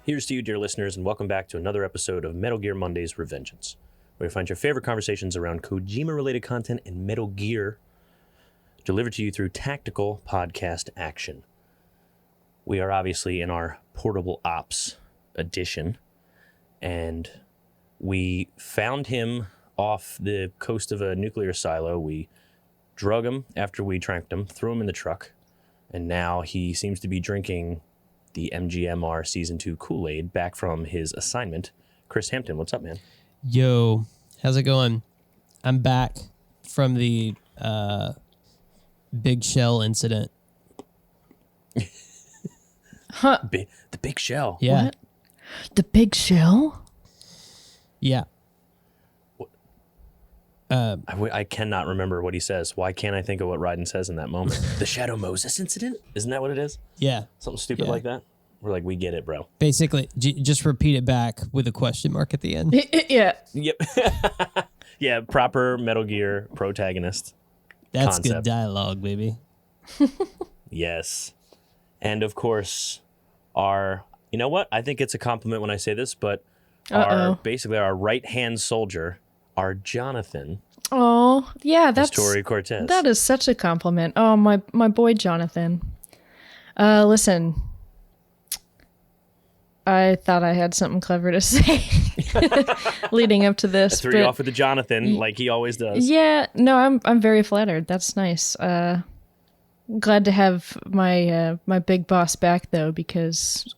Here's to you, dear listeners, and welcome back to another episode of Metal Gear Monday's Revengeance, where you find your favorite conversations around Kojima-related content and Metal Gear delivered to you through tactical podcast action. We are obviously in our Portable Ops edition, and we found him off the coast of a nuclear silo. We drug him after we tranked him, threw him in the truck, and now he seems to be drinking the MGMR Season 2 Kool-Aid back from his assignment. Chris Hampton, what's up, man? Yo, how's it going? I'm back from the big shell incident. Huh? The big shell. Yeah. What? The big shell? Yeah. I cannot remember what he says. Why can't I think of what Raiden says in that moment? The Shadow Moses incident? Isn't that what it is? Yeah. Something stupid like that? We're like, we get it, bro. Basically, just repeat it back with a question mark at the end. Yeah. Yep. Yeah, proper Metal Gear protagonist. That's concept. good dialogue, baby. Yes. And of course, you know what? I think it's a compliment when I say this, but basically our right-hand soldier, our Jonathan. Oh, yeah, that's Tori Cortez. That is such a compliment. Oh, my boy Jonathan. Listen, I thought I had something clever to say leading up to this. I threw you off with the Jonathan like he always does. Yeah, no, I'm very flattered. That's nice. Glad to have my big boss back though, because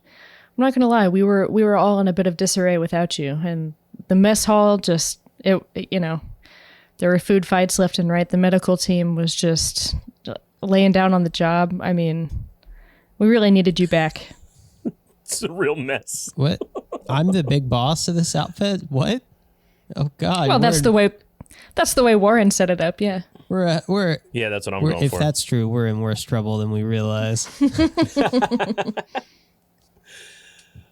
I'm not gonna lie, we were all in a bit of disarray without you, and the mess hall there were food fights left and right. The medical team was just laying down on the job. I mean, we really needed you back. It's a real mess. What? I'm the big boss of this outfit? What? Oh God. Well, that's the way Warren set it up. Yeah. We're Yeah, that's what I'm going if for. that's true, we're in worse trouble than we realize.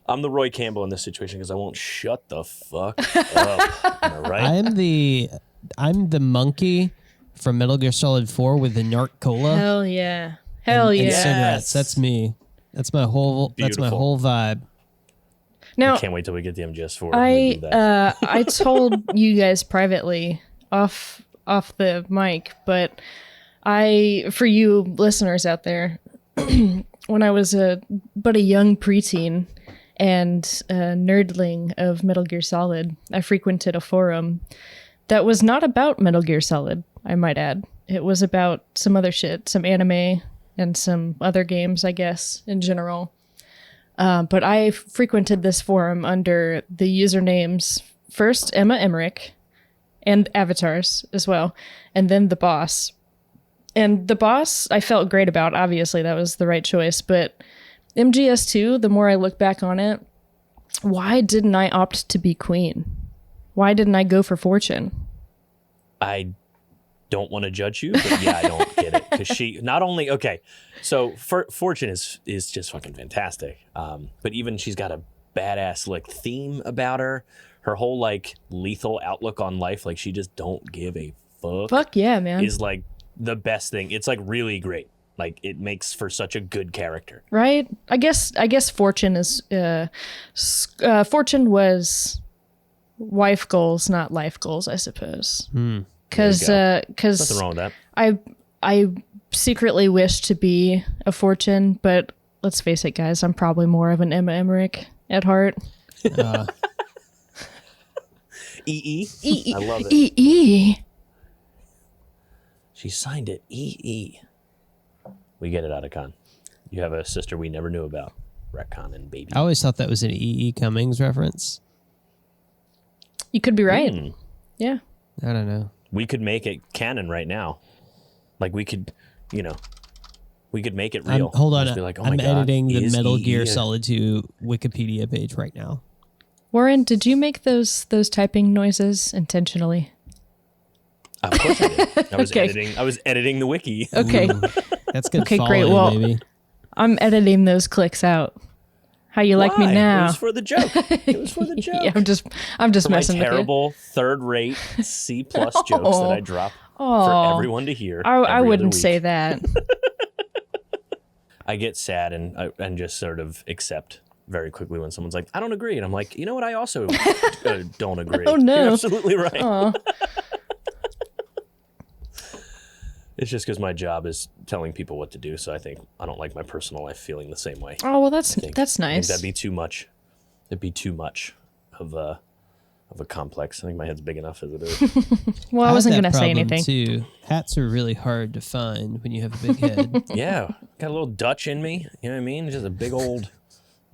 I'm the Roy Campbell in this situation because I won't shut the fuck up. Am I right? I'm the monkey from Metal Gear Solid 4 with the narc cola. Hell yeah. Hell and yeah. cigarettes. That's me. That's my whole vibe. Now, I can't wait till we get the MGS4. We do that. I told you guys privately off the mic, but for you listeners out there, when I was a young preteen and a nerdling of Metal Gear Solid, I frequented a forum that was not about Metal Gear Solid, I might add. It was about some other shit, some anime and some other games, I guess, in general. But I frequented this forum under the usernames first Emma Emmerich and avatars as well, and then the boss. And the boss I felt great about. Obviously, that was the right choice. But MGS2, the more I look back on it, why didn't I opt to be queen? Why didn't I go for Fortune? I don't want to judge you, but yeah, I don't get it. Because she not only, okay, so Fortune is just fucking fantastic. But even she's got a badass like theme about her. Her whole like lethal outlook on life, like she just don't give a fuck. Fuck yeah, man. Is like the best thing. It's like really great. Like it makes for such a good character. Right? I guess Fortune is Fortune was wife goals, not life goals, I suppose. Because nothing wrong with that. I secretly wish to be a Fortune, but let's face it, guys, I'm probably more of an Emma Emmerich at heart. EE? I love it. EE. She signed it EE. We get it, Otacon. You have a sister we never knew about. Retcon and baby. I always thought that was an E.E. Cummings reference. You could be right. Yeah. I don't know. We could make it canon right now. Like we could, we could make it real. Hold on. Just be like, oh I'm my God, editing the is Metal EE Gear Solid 2 Wikipedia page right now. Warren, did you make those typing noises intentionally? Of course I did. I was Okay. editing the wiki. Okay. Ooh, that's good Okay, folly, great. Well, baby. I'm editing those clicks out. How you like me Why? now? It was for the joke. It was for the joke. Yeah, I'm just for my messing with you. terrible third-rate C+ jokes that I drop for everyone to hear. I every wouldn't other say week. that. I get sad and just sort of accept very quickly when someone's like, I don't agree. And I'm like, you know what? I also don't agree. Oh, no. You're absolutely right. Aw. It's just because my job is telling people what to do. So I don't like my personal life feeling the same way. Oh, well, that's I think nice. that'd be too much. It'd be too much of a complex. I think my head's big enough as it is. Well, I wasn't had going that to say problem, anything. Too. Hats are really hard to find when you have a big head. Yeah. Got a little Dutch in me. You know what I mean? Just a big old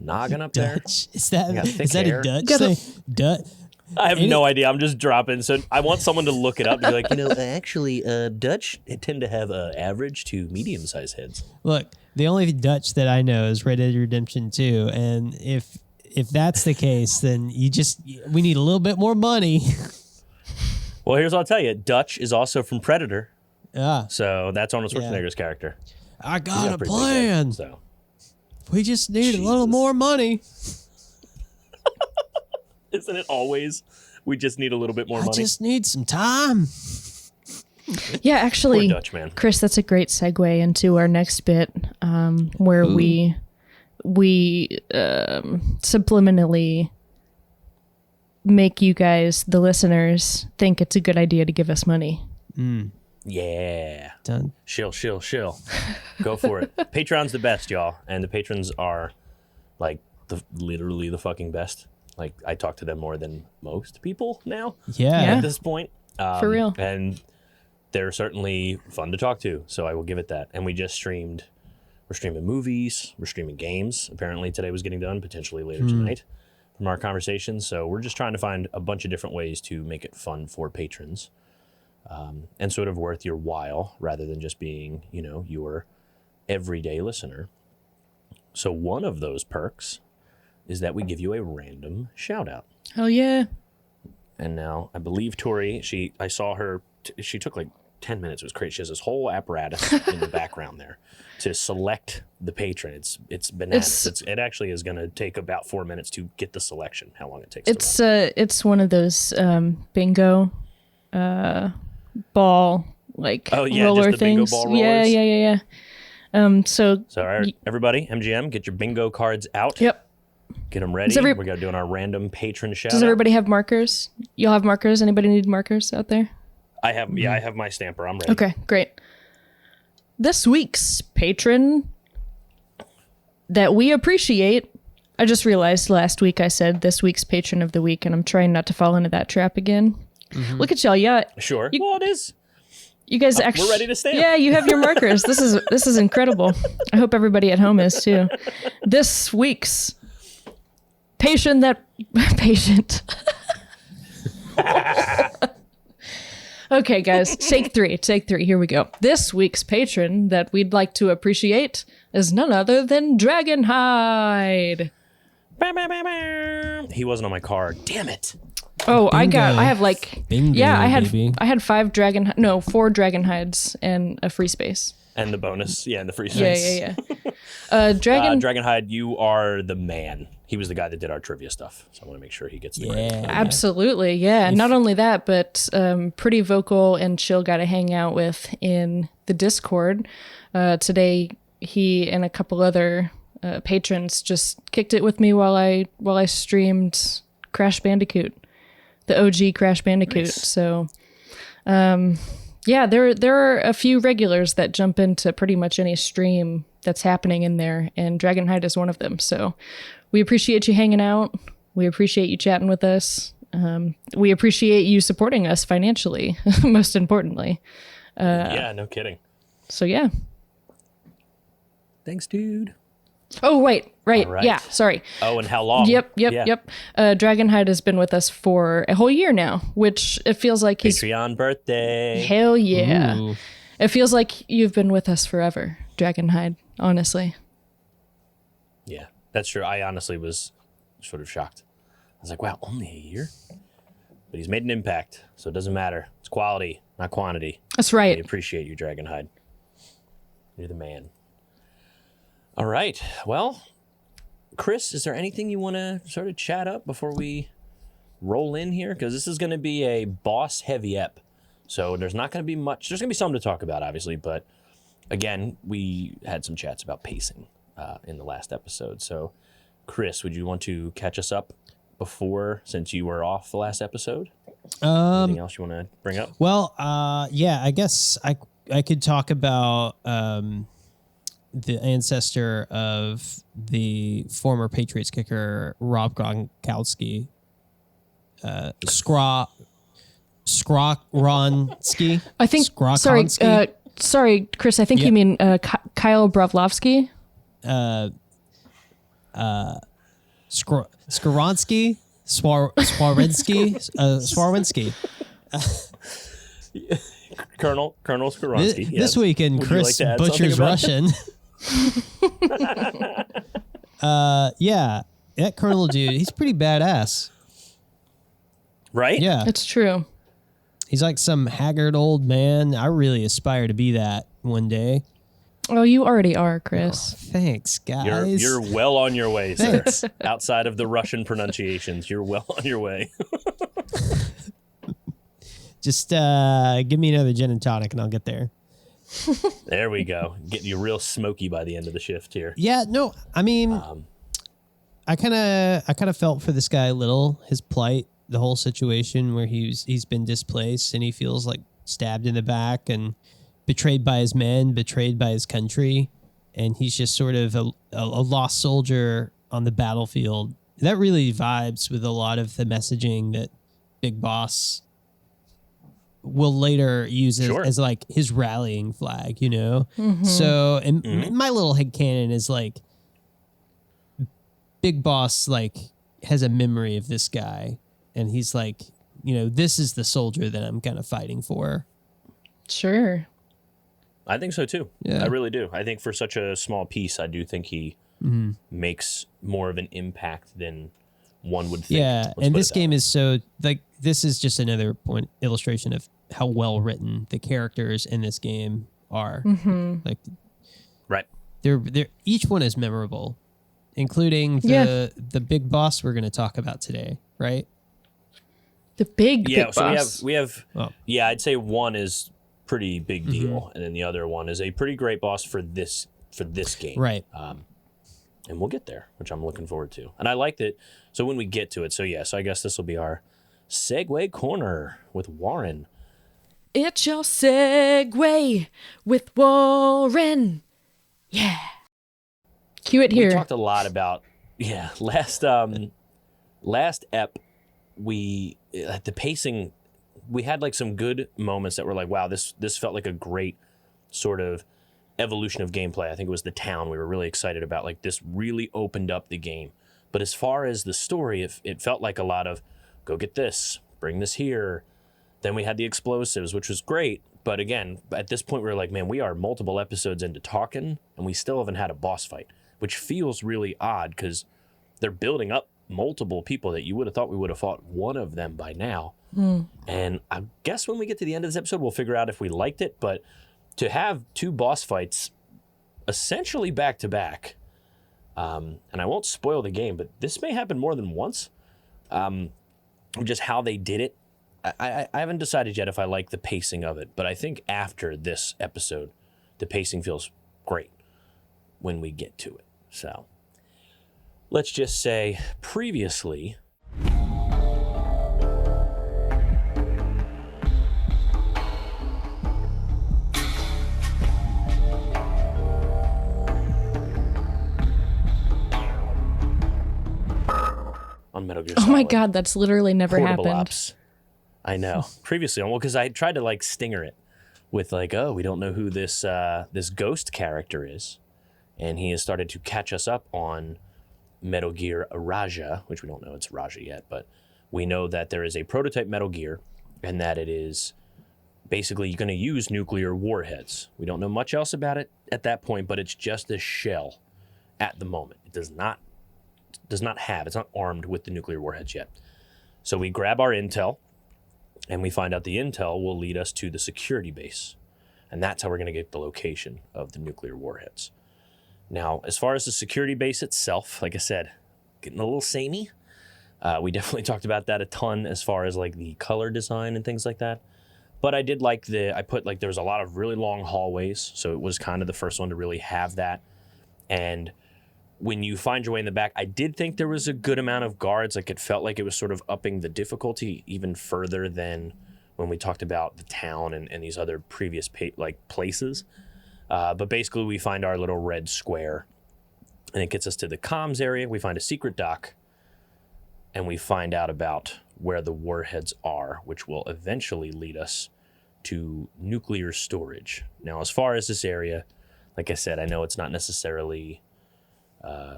noggin up there. Dutch? Is I got thick that hair. a Dutch Gotta- thing? Dutch? I have no idea. I'm just dropping. So I want someone to look it up and be like, actually, Dutch tend to have average to medium-sized heads. Look, the only Dutch that I know is Red Dead Redemption 2, and if that's the case, then we need a little bit more money. Well, here's what I'll tell you. Dutch is also from Predator. Ah, So that's Arnold Schwarzenegger's character. I He's got a pretty big head, plan. so. We just need a little Jesus. more money. Isn't it always? We just need a little bit more I money. just need some time. Yeah, actually, Poor Dutch man. Chris, that's a great segue into our next bit, where we subliminally make you guys, the listeners, think it's a good idea to give us money. Yeah. Done. Shill. Go for it. Patreon's the best, y'all. And the patrons are like literally the fucking best. Like I talk to them more than most people now Yeah. Yeah. at this point. For real. And they're certainly fun to talk to. So I will give it that. And we're streaming movies. We're streaming games. Apparently today was getting done, potentially later tonight from our conversations. So we're just trying to find a bunch of different ways to make it fun for patrons. And sort of worth your while rather than just being, your everyday listener. So one of those perks is that we give you a random shout out. Oh, yeah. And now I believe Tori, I saw her, she took like 10 minutes. It was crazy. She has this whole apparatus in the background there to select the patron. It's bananas. It actually is going to take about 4 minutes to get the selection, how long it takes. It's one of those bingo ball roller just the bingo things. ball rollers. Yeah. So all right, everybody, MGM, get your bingo cards out. yep. Get them ready. We're going to do our random patron shout Does out. everybody have markers? You'll have markers. Anybody need markers out there? I have my stamper. I'm ready. Okay, great. This week's patron that we appreciate. I just realized last week I said this week's patron of the week, and I'm trying not to fall into that trap again. Look at y'all. Yeah, Sure. Well, it is. you guys actually. We're ready to stamp. Yeah, you have your markers. This is incredible. I hope everybody at home is too. This week's patient. Okay, guys, take three. Here we go. This week's patron that we'd like to appreciate is none other than Dragonhide. Bam, bam, bam, bam. He wasn't on my card. Damn it. Oh, Bingo. I have like, Bingo, yeah, I baby. had 4 Dragonhides and a free space. And the bonus. Yeah, and the free Yeah, space. yeah. Dragonhide, you are the man. He was the guy that did our trivia stuff. So I want to make sure he gets the credit. Yeah. Absolutely, yeah. Not only that, but pretty vocal and chill guy to hang out with in the Discord. Today, he and a couple other patrons just kicked it with me while I streamed Crash Bandicoot, the OG Crash Bandicoot. Nice. So, yeah, there are a few regulars that jump into pretty much any stream that's happening in there, and Dragonhide is one of them. So we appreciate you hanging out. We appreciate you chatting with us. We appreciate you supporting us financially, most importantly. Yeah, no kidding. So yeah. Thanks, dude. Oh, right. All right. Yeah, sorry. Oh, and how long? Yep. Yeah. Dragonhide has been with us for a whole year now, which it feels like he's... Patreon birthday. Hell yeah. Ooh. It feels like you've been with us forever, Dragonhide, honestly. Yeah, that's true. I honestly was sort of shocked. I was like, wow, only a year? But he's made an impact, so it doesn't matter. It's quality, not quantity. That's We right. appreciate you, Dragonhide. You're the man. All right. Well, Chris, is there anything you want to sort of chat up before we roll in here? Because this is going to be a boss-heavy ep. So there's not going to be much. There's going to be something to talk about, obviously. But, again, we had some chats about pacing in the last episode. So, Chris, would you want to catch us up since you were off the last episode? Anything else you want to bring up? Well, yeah, I guess I could talk about the ancestor of the former Patriots kicker Rob Gronkowski, Skowronski. I think. Sorry, Chris. I think you mean Kyle Bravlovsky. Skowronski, Swarwinski. Colonel Skowronski. This week in Chris Butcher's Russian. Yeah, that Colonel dude, he's pretty badass. Right? Yeah. It's true. He's like some haggard old man. I really aspire to be that one day. Oh, you already are, Chris. Oh, thanks, guys. You're well on your way, sir. Thanks. Outside of the Russian pronunciations, you're well on your way. Just give me another gin and tonic and I'll get there. There we go. Getting you real smoky by the end of the shift here. Yeah, no, I mean, I kind of felt for this guy a little, his plight, the whole situation where he's been displaced and he feels like stabbed in the back and betrayed by his men, betrayed by his country, and he's just sort of a lost soldier on the battlefield. That really vibes with a lot of the messaging that Big Boss will later use as like his rallying flag, you know? Mm-hmm. So, and my little headcanon is like, Big Boss like has a memory of this guy, and he's like, you know, this is the soldier that I'm kind of fighting for. Sure. I think so too. Yeah. I really do. I think for such a small piece, I do think he makes more of an impact than one would think. Yeah, and this game is so, like, this is just another illustration of how well written the characters in this game are. Mm-hmm. Like, right. They're each one is memorable, including the big boss we're going to talk about today, right? The big so boss. we have I'd say one is pretty big deal, and then the other one is a pretty great boss for this game, right? And we'll get there, which I'm looking forward to. And I liked it. So when we get to it, so I guess this will be our segue corner with Warren. It's your segue with Warren. Yeah. Cue it here. We talked a lot about last ep. We the pacing. We had like some good moments that were like, wow, this felt like a great sort of evolution of gameplay. I think it was the town we were really excited about. Like, this really opened up the game. But as far as the story, it felt like a lot of go get this, bring this here. Then we had the explosives, which was great. But again, at this point, we were like, man, we are multiple episodes into talking, and we still haven't had a boss fight, which feels really odd because they're building up multiple people that you would have thought we would have fought one of them by now. And I guess when we get to the end of this episode, we'll figure out if we liked it. But to have two boss fights essentially back to back, and I won't spoil the game, but this may happen more than once. Just how they did it. I haven't decided yet if I like the pacing of it, but I think after this episode, the pacing feels great when we get to it. So let's just say previously. On Metal Gear Solid. Oh my God, that's literally never Portable happened. Ops. I know. Previously, well, because I tried to like stinger it with like, oh, we don't know who this ghost character is, and he has started to catch us up on Metal Gear Raja, which we don't know it's Raja yet, but we know that there is a prototype Metal Gear, and that it is basically going to use nuclear warheads. We don't know much else about it at that point, but it's just a shell at the moment. It does not have, it's not armed with the nuclear warheads yet. So we grab our intel, and we find out the intel will lead us to the security base. And that's how we're going to get the location of the nuclear warheads. Now, as far as the security base itself, like I said, getting a little samey. We definitely talked about that a ton as far as like the color design and things like that. But I did like there was a lot of really long hallways. So it was kind of the first one to really have that. And when you find your way in the back, I did think there was a good amount of guards. Like, it felt like it was sort of upping the difficulty even further than when we talked about the town and these other previous places. But basically, we find our little red square, and it gets us to the comms area. We find a secret dock, and we find out about where the warheads are, which will eventually lead us to nuclear storage. Now, as far as this area, like I said, I know it's not necessarily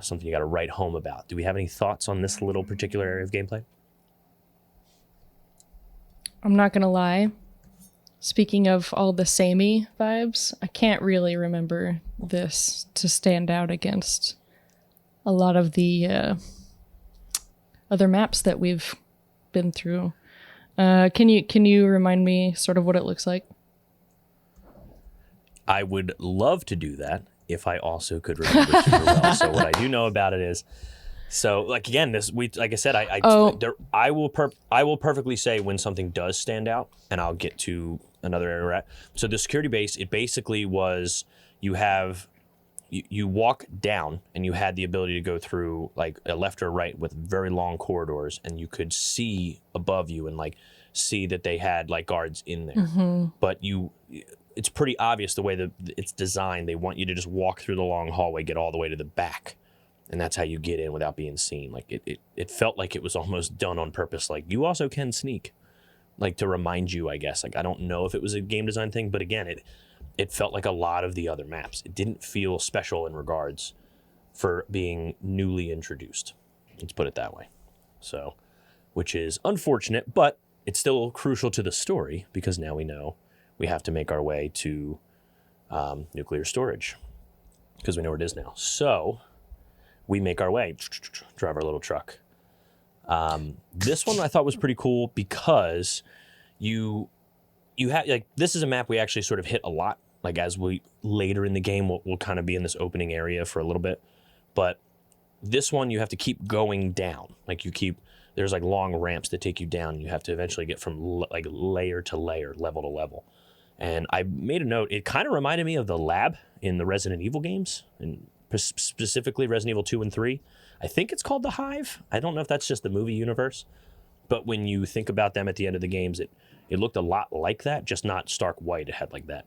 something you got to write home about. Do we have any thoughts on this little particular area of gameplay? I'm not gonna lie. Speaking of all the samey vibes, I can't really remember this to stand out against a lot of the other maps that we've been through. Can you remind me sort of what it looks like? I would love to do that if I also could remember super well. So what I do know about it is, so like again, like I said, I will perfectly say when something does stand out, and I'll get to another area. So the security base, it basically was you walk down and you had the ability to go through like a left or right with very long corridors, and you could see above you and like see that they had like guards in there. Mm-hmm. But it's pretty obvious the way that it's designed. They want you to just walk through the long hallway, get all the way to the back, and that's how you get in without being seen. Like it felt like it was almost done on purpose. Like, you also can sneak, like to remind you, I guess. Like, I don't know if it was a game design thing, but again, it felt like a lot of the other maps. It didn't feel special in regards for being newly introduced. Let's put it that way. So, which is unfortunate, but it's still crucial to the story, because now we know we have to make our way to nuclear storage, because we know where it is now. So we make our way, drive our little truck. This one I thought was pretty cool because you have, like, this is a map we actually sort of hit a lot. Like, as we later in the game, we'll kind of be in this opening area for a little bit. But this one, you have to keep going down. Like, there's like long ramps that take you down. And you have to eventually get from like layer to layer, level to level. And I made a note. It kind of reminded me of the lab in the Resident Evil games, and specifically Resident Evil 2 and 3. I think it's called the Hive. I don't know if that's just the movie universe. But when you think about them at the end of the games, it looked a lot like that, just not stark white. It had like that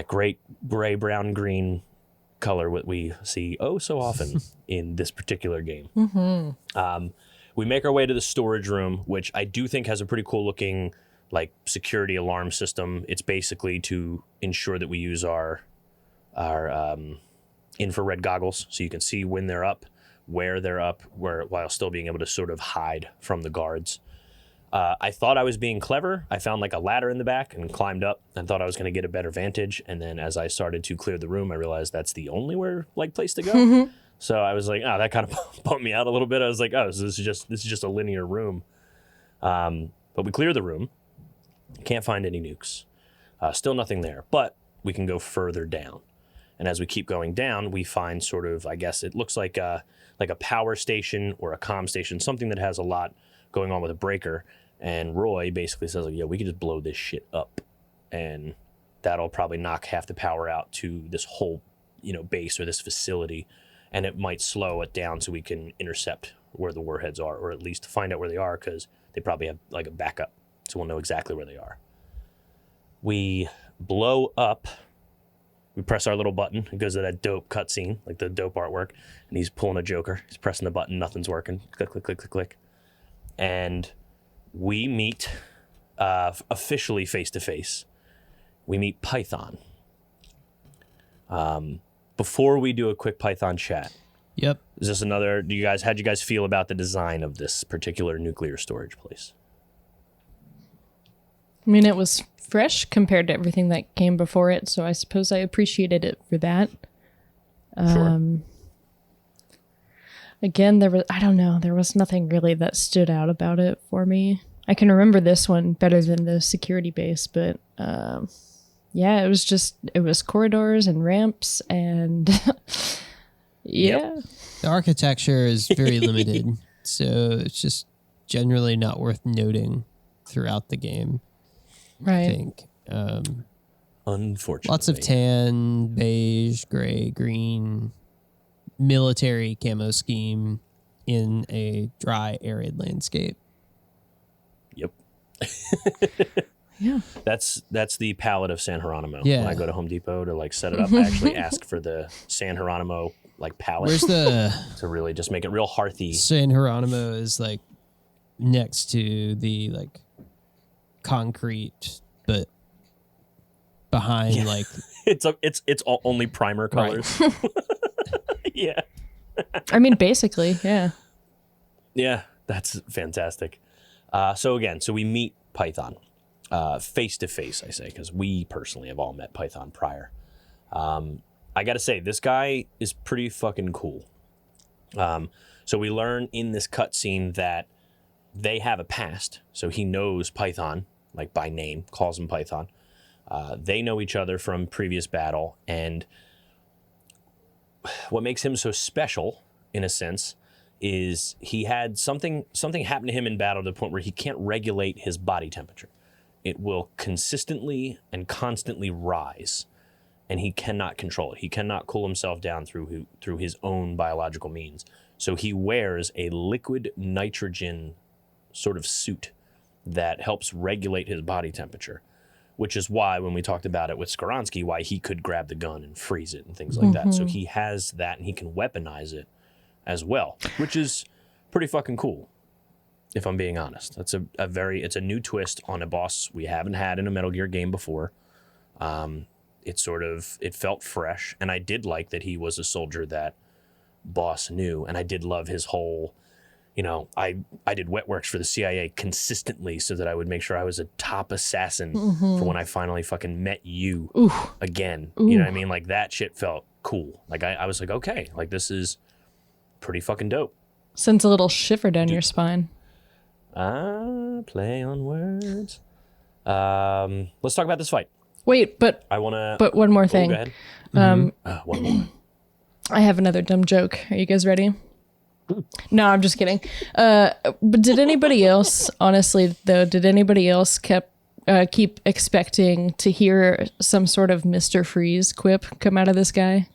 great gray, brown, green color what we see so often in this particular game. Mm-hmm. We make our way to the storage room, which I do think has a pretty cool looking like security alarm system. It's basically to ensure that we use our infrared goggles, so you can see when they're up, where they're up, while still being able to sort of hide from the guards. I thought I was being clever. I found like a ladder in the back and climbed up and thought I was going to get a better vantage. And then as I started to clear the room, I realized that's the only place to go. Mm-hmm. So I was like, that kind of bumped me out a little bit. I was like, so this is just a linear room. But we clear the room. Can't find any nukes. Still nothing there, but we can go further down. And as we keep going down, we find sort of, I guess it looks like a power station or a comm station, something that has a lot going on with a breaker. And Roy basically says, like, we can just blow this shit up, and that'll probably knock half the power out to this whole, base or this facility, and it might slow it down so we can intercept where the warheads are, or at least find out where they are, because they probably have like a backup, so we'll know exactly where they are. We blow up. We press our little button. It goes to that dope cutscene, like the dope artwork, and he's pulling a Joker. He's pressing the button. Nothing's working. Click, click, click, click, click. And we meet officially face-to-face. We meet Python. Before we do a quick Python chat. Yep. Is this how'd you guys feel about the design of this particular nuclear storage place? I mean, it was fresh compared to everything that came before it, so I suppose I appreciated it for that. Sure. Again, there was nothing really that stood out about it for me. I can remember this one better than the security base, but it was corridors and ramps and yeah. Yep. The architecture is very limited, so it's just generally not worth noting throughout the game. Right. I think. Unfortunately. Lots of tan, beige, gray, green, military camo scheme in a dry, arid landscape. Yep. Yeah. That's the palette of San Geronimo. Yeah. When I go to Home Depot to like set it up, I actually ask for the San Geronimo like palette. Where's the to really just make it real hearthy. San Geronimo is like next to the like concrete, but behind like It's all only primer colors. Right. Yeah. I mean, basically, yeah. Yeah, that's fantastic. So we meet Python face to face, I say, because we personally have all met Python prior. I got to say, this guy is pretty fucking cool. So we learn in this cutscene that they have a past. So he knows Python, like by name, calls him Python. They know each other from previous battle, and what makes him so special, in a sense, is he had something happen to him in battle to the point where he can't regulate his body temperature. It will consistently and constantly rise, and he cannot control it. He cannot cool himself down through his own biological means. So he wears a liquid nitrogen sort of suit that helps regulate his body temperature, which is why when we talked about it with Skowronski, why he could grab the gun and freeze it and things like that. So he has that, and he can weaponize it as well, which is pretty fucking cool, if I'm being honest. That's it's a new twist on a boss we haven't had in a Metal Gear game before. It felt fresh, and I did like that he was a soldier that boss knew, and I did love his whole, I did wet works for the CIA consistently so that I would make sure I was a top assassin for when I finally fucking met you again. You know what I mean? Like, that shit felt cool. Like, I was like, okay, like, this is pretty fucking dope. Sends a little shiver down your spine. Play on words. Let's talk about this fight. Wait, but one more thing. Go ahead. One more. I have another dumb joke. Are you guys ready? No, I'm just kidding. But did anybody else, honestly though, keep expecting to hear some sort of Mr. Freeze quip come out of this guy?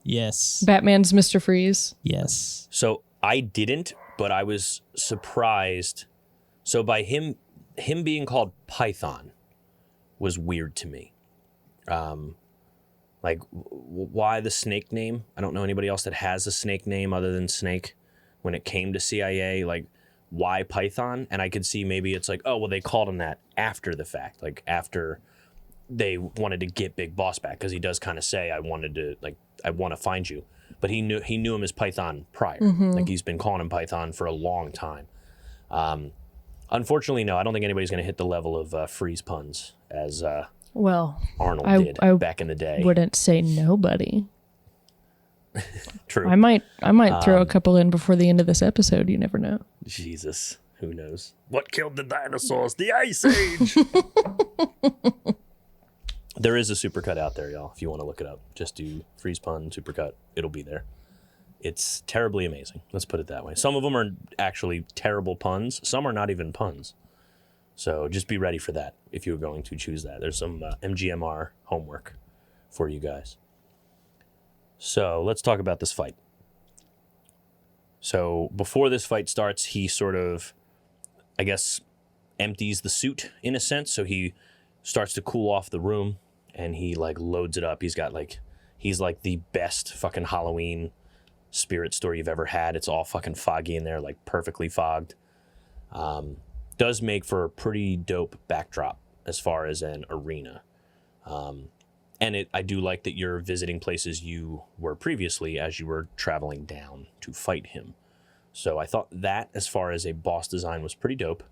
yes. Batman's Mr. Freeze. Yes. So I didn't, but I was surprised. So by him being called Python was weird to me. Like, why the Snake name? I don't know anybody else that has a Snake name other than Snake. When it came to CIA, like, why Python? And I could see maybe it's like, oh, well, they called him that after the fact, like after they wanted to get Big Boss back, because he does kind of say, I want to find you. But he knew him as Python prior. Like, he's been calling him Python for a long time. Unfortunately, no, I don't think anybody's going to hit the level of freeze puns as Arnold did back in the day. Wouldn't say nobody. True. I might throw a couple in before the end of this episode. You never know. Jesus, who knows? What killed the dinosaurs? The Ice Age. There is a supercut out there, y'all. If you want to look it up, just do freeze pun supercut. It'll be there. It's terribly amazing. Let's put it that way. Some of them are actually terrible puns. Some are not even puns. So just be ready for that if you're going to choose that. There's some MGMR homework for you guys. So let's talk about this fight. So before this fight starts, he sort of, I guess, empties the suit in a sense. So he starts to cool off the room, and he like loads it up. He's like the best fucking Halloween spirit store you've ever had. It's all fucking foggy in there, like perfectly fogged. Does make for a pretty dope backdrop as far as an arena. And I do like that you're visiting places you were previously as you were traveling down to fight him. So I thought that, as far as a boss design, was pretty dope.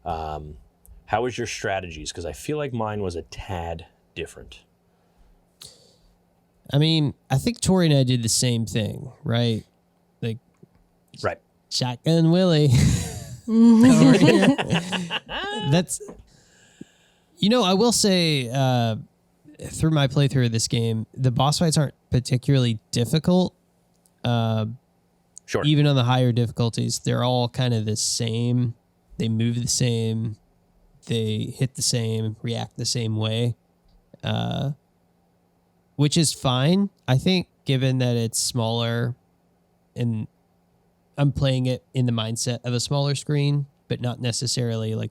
How was your strategies? Because I feel like mine was a tad different. I mean, I think Tori and I did the same thing, right? Like, right. Shotgun Willie. That's, I will say, through my playthrough of this game, the boss fights aren't particularly difficult. Sure. Even on the higher difficulties, they're all kind of the same. They move the same. They hit the same, react the same way, which is fine. I think given that it's smaller and I'm playing it in the mindset of a smaller screen, but not necessarily like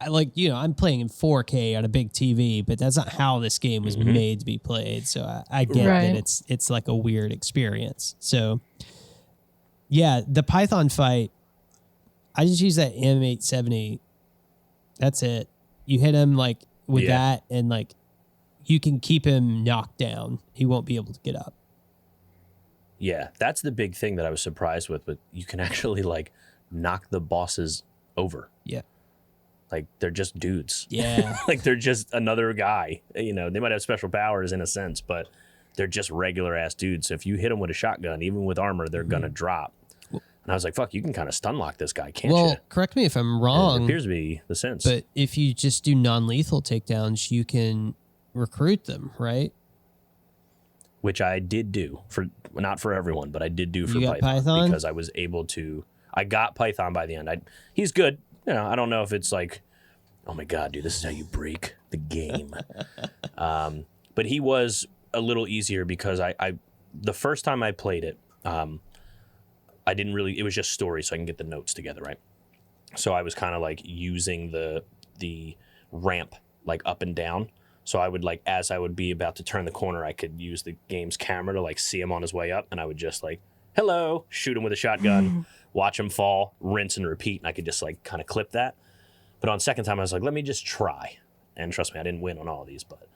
I'm playing in 4K on a big TV, but that's not how this game was made to be played. So I get that it's like a weird experience. So yeah, the Python fight, I just use that M870. That's it. You hit him like with that, and like you can keep him knocked down. He won't be able to get up. Yeah, that's the big thing that I was surprised with, but you can actually like knock the bosses over. Yeah. Like they're just dudes. Yeah. Like they're just another guy. You know, they might have special powers in a sense, but they're just regular ass dudes. So if you hit them with a shotgun, even with armor, they're going to drop. And I was like, fuck, you can kind of stun lock this guy, can't you? Well, correct me if I'm wrong. It appears to be the sense. But if you just do non-lethal takedowns, you can recruit them, right? Which I did do not for everyone, but I did do for Python because I was able to. I got Python by the end. He's good. You know, I don't know if it's like, oh my god, dude, this is how you break the game. But he was a little easier because I the first time I played it, I didn't really. It was just story, so I can get the notes together, right? So I was kind of like using the ramp like up and down. So I would like, as I would be about to turn the corner, I could use the game's camera to like see him on his way up, and I would just like, hello, shoot him with a shotgun, watch him fall, rinse and repeat, and I could just like kind of clip that. But on second time, I was like, let me just try. And trust me, I didn't win on all of these, but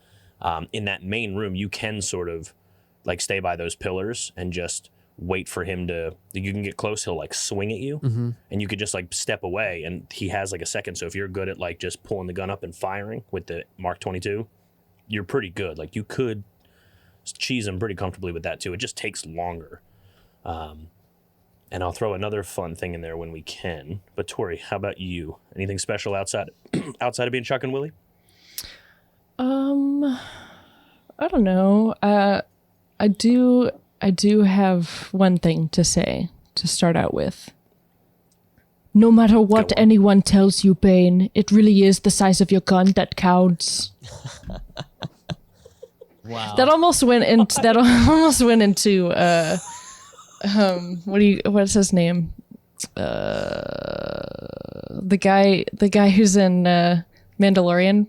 in that main room, you can sort of like stay by those pillars and just wait for him to, you can get close, he'll like swing at you, and you could just like step away, and he has like a second. So if you're good at like just pulling the gun up and firing with the Mark 22, you're pretty good. Like you could cheese him pretty comfortably with that too. It just takes longer. And I'll throw another fun thing in there when we can. But Tori, how about you? Anything special outside of being Chuck and Willie? I don't know. I do have one thing to say to start out with. No matter what anyone tells you, Bane, it really is the size of your gun that counts. Wow. That almost went into what's his name? The guy who's in Mandalorian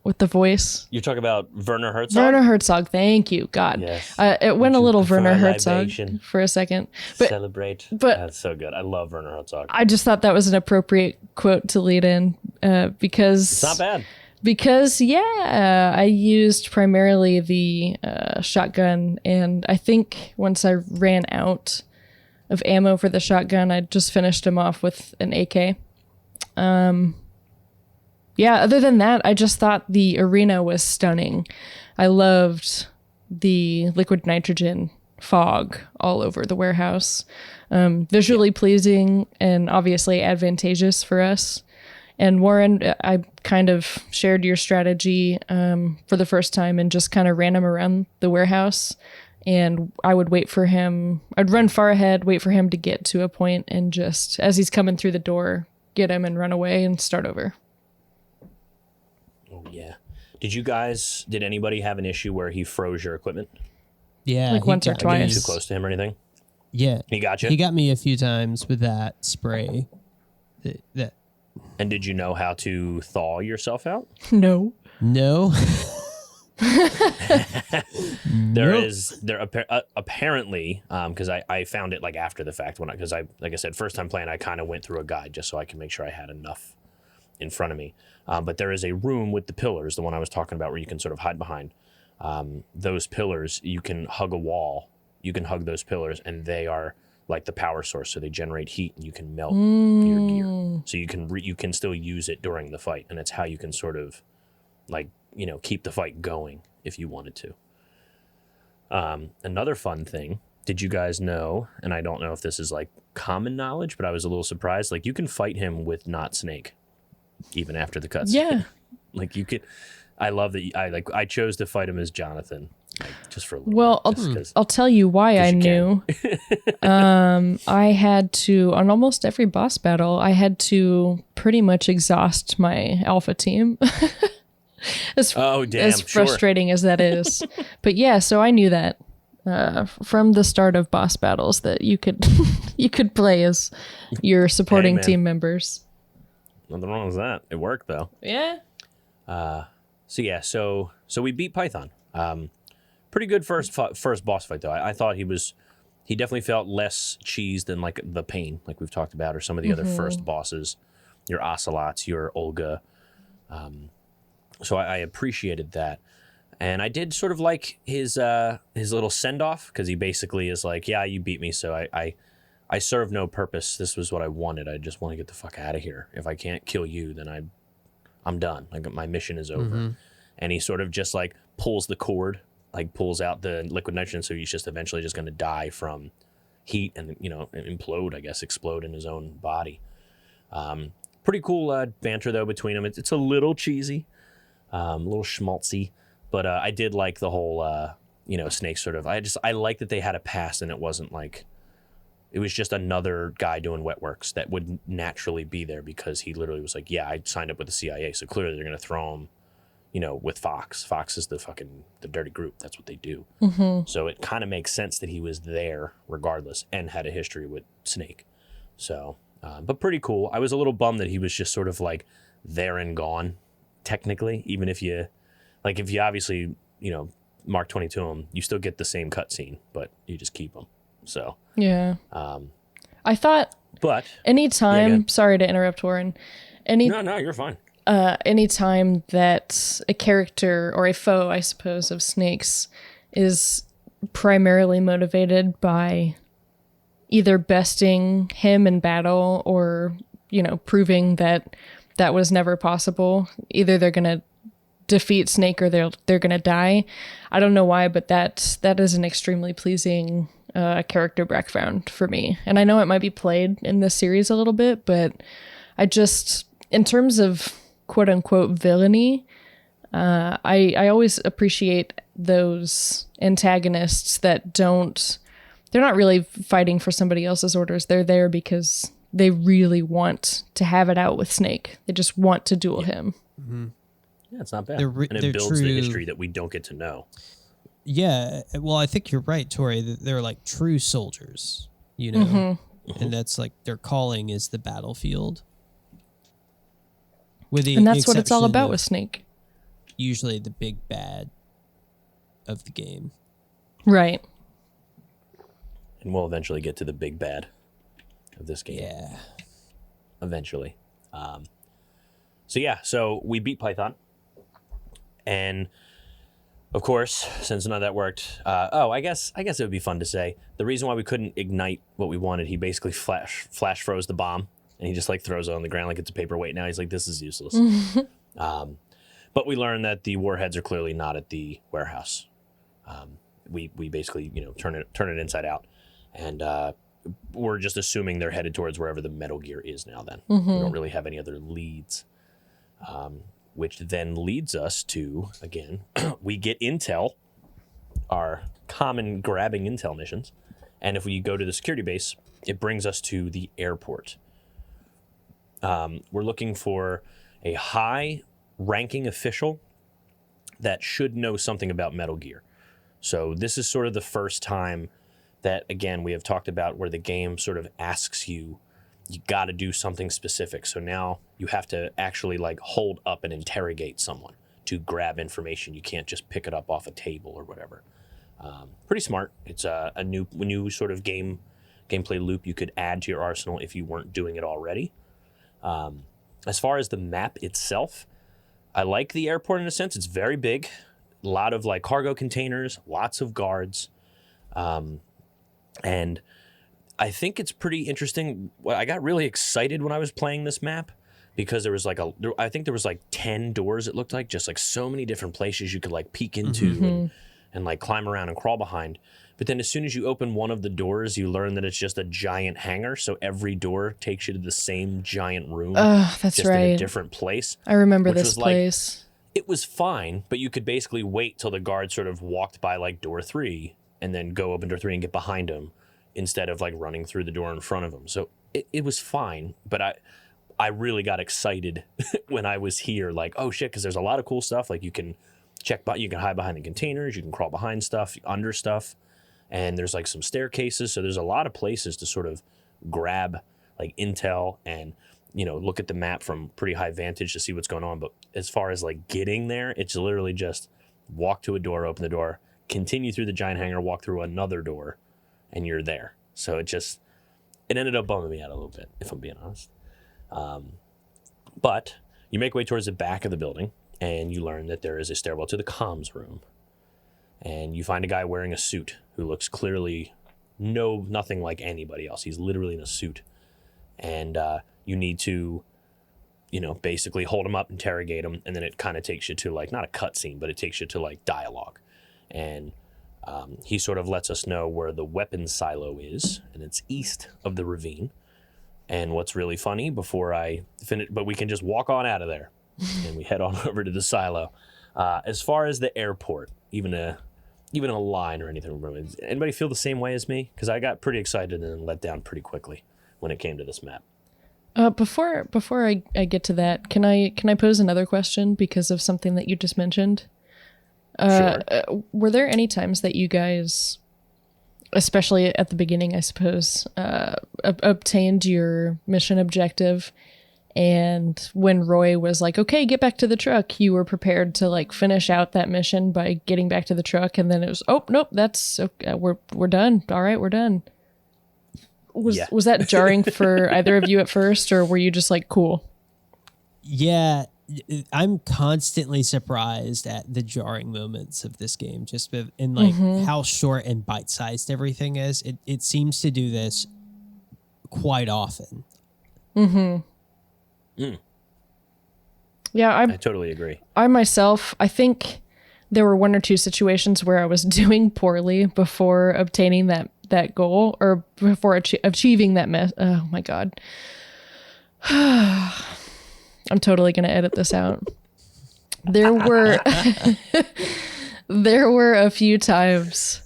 with the voice. You're talking about Werner Herzog? Werner Herzog, thank you, God. Yes. It went a little Werner Herzog for a second. But celebrate. But that's so good. I love Werner Herzog. I just thought that was an appropriate quote to lead in because... It's not bad. Because, yeah, I used primarily the shotgun, and I think once I ran out of ammo for the shotgun, I just finished him off with an AK. Yeah, other than that, I just thought the arena was stunning. I loved the liquid nitrogen fog all over the warehouse. Visually pleasing and obviously advantageous for us. And Warren, I kind of shared your strategy for the first time and just kind of ran him around the warehouse. And I would wait for him. I'd run far ahead, wait for him to get to a point, and just as he's coming through the door, get him and run away and start over. Oh, yeah. Did anybody have an issue where he froze your equipment? Yeah. Like once or twice. Too close to him or anything? Yeah. He got you? He got me a few times with that spray. That. And did you know how to thaw yourself out? No. Apparently, because I found it like after the fact because like I said, first time playing, I kind of went through a guide just so I could make sure I had enough in front of me. But there is a room with the pillars, the one I was talking about, where you can sort of hide behind. Those pillars, you can hug a wall. You can hug those pillars, and they are like the power source, so they generate heat, and you can melt your gear. So you can still use it during the fight, and it's how you can sort of like, keep the fight going if you wanted to. Another fun thing, did you guys know, and I don't know if this is like common knowledge, but I was a little surprised, like you can fight him with not Snake even after the cutscene. Yeah. Like you could, I love that I chose to fight him as Jonathan. Like, just for a little well, I'll tell you why I knew. I had to, on almost every boss battle, I had to pretty much exhaust my alpha team. Oh, damn, as sure. frustrating as that is. But yeah, so I knew that from the start of boss battles that you could you could play as your supporting man. team members. Nothing wrong with that. It worked, though. Yeah. So we beat Python. Pretty good first boss fight, though. I thought he definitely felt less cheese than like the Pain, like we've talked about, or some of the other first bosses, your Ocelots, your Olga. So I appreciated that. And I did sort of like his little send-off, because he basically is like, yeah, you beat me, so I serve no purpose. This was what I wanted. I just want to get the fuck out of here. If I can't kill you, then I'm done. Like, my mission is over. And he sort of just like pulls the cord, like pulls out the liquid nitrogen, so he's just eventually just going to die from heat and, implode, I guess, explode in his own body. Pretty cool banter, though, between them. It's a little cheesy, a little schmaltzy, but I did like the whole, Snake sort of. I like that they had a past, and it wasn't like, it was just another guy doing wet works that would naturally be there, because he literally was like, yeah, I signed up with the CIA, so clearly they're going to throw him, with Fox. Fox is the dirty group. That's what they do. So it kind of makes sense that he was there regardless and had a history with Snake. So, but pretty cool. I was a little bummed that he was just sort of like there and gone, technically, even if you obviously, Mark 22 him, you still get the same cutscene, but you just keep him. So, Yeah. I thought but anytime, sorry to interrupt, Warren. No, you're fine. Anytime that a character or a foe, I suppose, of Snake's is primarily motivated by either besting him in battle or, proving that that was never possible. Either they're going to defeat Snake or they're going to die. I don't know why, but that is an extremely pleasing character background for me. And I know it might be played in this series a little bit, but I just, in terms of quote unquote villainy, I always appreciate those antagonists that they're not really fighting for somebody else's orders. They're there because they really want to have it out with Snake. They just want to duel him. Yeah, it's not bad. They're and it builds the history that we don't get to know. Yeah, well, I think you're right, Tori. They're like true soldiers, and that's like their calling is the battlefield. And that's what it's all about with Snake. Usually the big bad of the game. Right. And we'll eventually get to the big bad of this game. Yeah. Eventually. So we beat Python. And of course, since none of that worked, I guess it would be fun to say the reason why we couldn't ignite what we wanted, he basically flash froze the bomb, and he just like throws it on the ground like it's a paperweight. Now he's like, this is useless. But we learned that the warheads are clearly not at the warehouse. We basically turn it inside out, and we're just assuming they're headed towards wherever the Metal Gear is now. Then we don't really have any other leads. Which then leads us to, again, we get intel, our common grabbing intel missions. And if we go to the security base, it brings us to the airport. We're looking for a high-ranking official that should know something about Metal Gear. So this is sort of the first time that, again, we have talked about where the game sort of asks you got to do something specific. So now you have to actually like hold up and interrogate someone to grab information. You can't just pick it up off a table or whatever. Pretty smart. It's a new sort of gameplay loop you could add to your arsenal if you weren't doing it already. As far as the map itself, I like the airport in a sense. It's very big. A lot of like cargo containers, lots of guards. And I think it's pretty interesting. I got really excited when I was playing this map because there was I think there was like 10 doors, it looked like, just like so many different places you could like peek into and like climb around and crawl behind. But then as soon as you open one of the doors, you learn that it's just a giant hangar. So every door takes you to the same giant room. That's just right. in a different place. I remember this place. It was fine, but you could basically wait till the guard sort of walked by like door 3 and then go open door 3 and get behind him, instead of like running through the door in front of him. So it was fine, but I really got excited when I was here, like, oh shit, because there's a lot of cool stuff. Like you can you can hide behind the containers, you can crawl behind stuff, under stuff, and there's like some staircases. So there's a lot of places to sort of grab like intel and, you know, look at the map from pretty high vantage to see what's going on. But as far as like getting there, it's literally just walk to a door, open the door, continue through the giant hangar, walk through another door, and you're there. So it ended up bumming me out a little bit, if I'm being honest. But you make way towards the back of the building, and you learn that there is a stairwell to the comms room. And you find a guy wearing a suit who looks clearly nothing like anybody else. He's literally in a suit. And you need to, you know, basically hold him up, interrogate him, and then it kind of takes you to like, not a cutscene, but it takes you to like dialogue. And he sort of lets us know where the weapons silo is, and it's east of the ravine. And what's really funny, before I finish, but we can just walk on out of there, and we head on over to the silo. As far as the airport, even a line or anything, anybody feel the same way as me? Because I got pretty excited and then let down pretty quickly when it came to this map. Before I get to that, can I pose another question because of something that you just mentioned? Sure. Were there any times that you guys, especially at the beginning, I suppose, obtained your mission objective, and when Roy was like, okay, get back to the truck, you were prepared to like finish out that mission by getting back to the truck, and then it was, oh, nope, that's okay, we're done. All right, we're done. Was that jarring for either of you at first, or were you just like, cool? Yeah, I'm constantly surprised at the jarring moments of this game, just in like how short and bite-sized everything is. It seems to do this quite often. Yeah, I totally agree. I myself, I think there were one or two situations where I was doing poorly before obtaining that goal, or before achieving that oh my god. I'm totally going to edit this out. There were a few times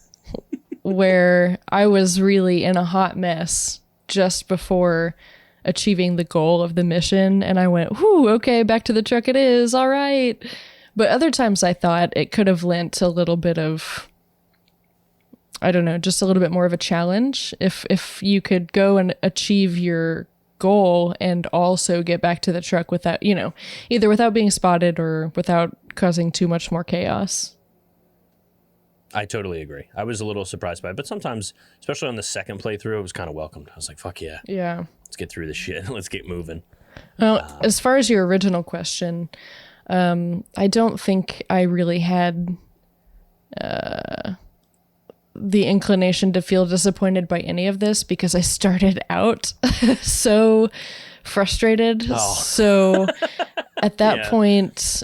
where I was really in a hot mess just before achieving the goal of the mission, and I went, whew, okay, back to the truck it is, all right. But other times I thought it could have lent a little bit of, I don't know, just a little bit more of a challenge if you could go and achieve your goal and also get back to the truck without, you know, either without being spotted or without causing too much more chaos. I totally agree. I was a little surprised by it, but sometimes, especially on the second playthrough, it was kind of welcomed. I was like, fuck yeah. Yeah. Let's get through this shit. Let's get moving. Well, as far as your original question, I don't think I really had the inclination to feel disappointed by any of this because I started out so frustrated. Oh. So at that point,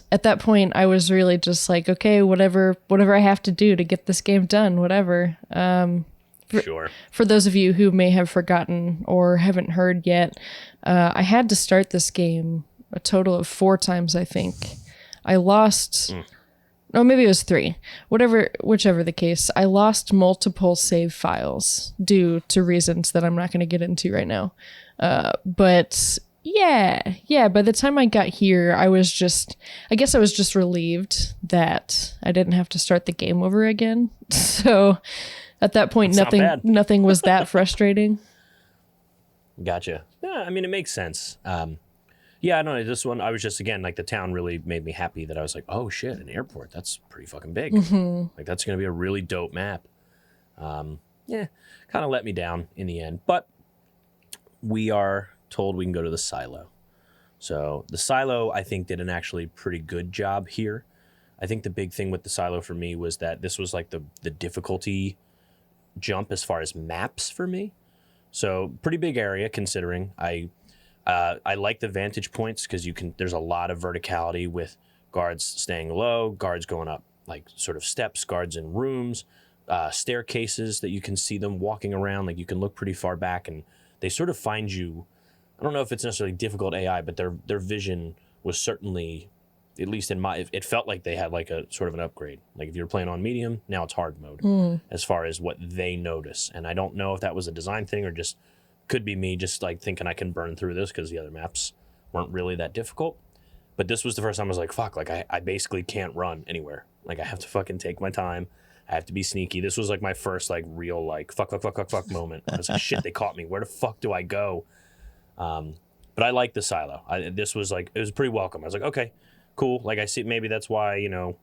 I was really just like, okay, whatever I have to do to get this game done, whatever. Sure. For those of you who may have forgotten or haven't heard yet, I had to start this game a total of 4 times, I think. I lost... No, maybe it was 3. Whichever the case, I lost multiple save files due to reasons that I'm not going to get into right now. But yeah, by the time I got here, I guess I was just relieved that I didn't have to start the game over again. So at that point, nothing was that frustrating. Gotcha. Yeah, I mean, it makes sense. Yeah, I don't know. This one, I was just, again, like the town really made me happy that I was like, oh shit, an airport. That's pretty fucking big. Like that's going to be a really dope map. Yeah, kind of let me down in the end. But we are told we can go to the silo. So the silo, I think, did an actually pretty good job here. I think the big thing with the silo for me was that this was like the difficulty jump as far as maps for me. So pretty big area considering I like the vantage points because there's a lot of verticality with guards staying low, guards going up like sort of steps, guards in rooms, staircases that you can see them walking around. Like you can look pretty far back and they sort of find you. I don't know if it's necessarily difficult AI, but their vision was certainly, at least it felt like they had like a sort of an upgrade. Like if you're playing on medium, now it's hard mode as far as what they notice. And I don't know if that was a design thing or just could be me just like thinking I can burn through this because the other maps weren't really that difficult. But this was the first time I was like, fuck, like I basically can't run anywhere. Like I have to fucking take my time. I have to be sneaky. This was like my first like real like fuck moment. I was like, shit, they caught me. Where the fuck do I go? But I like the silo. This was like, it was pretty welcome. I was like, okay, cool. Like I see, maybe that's why, you know,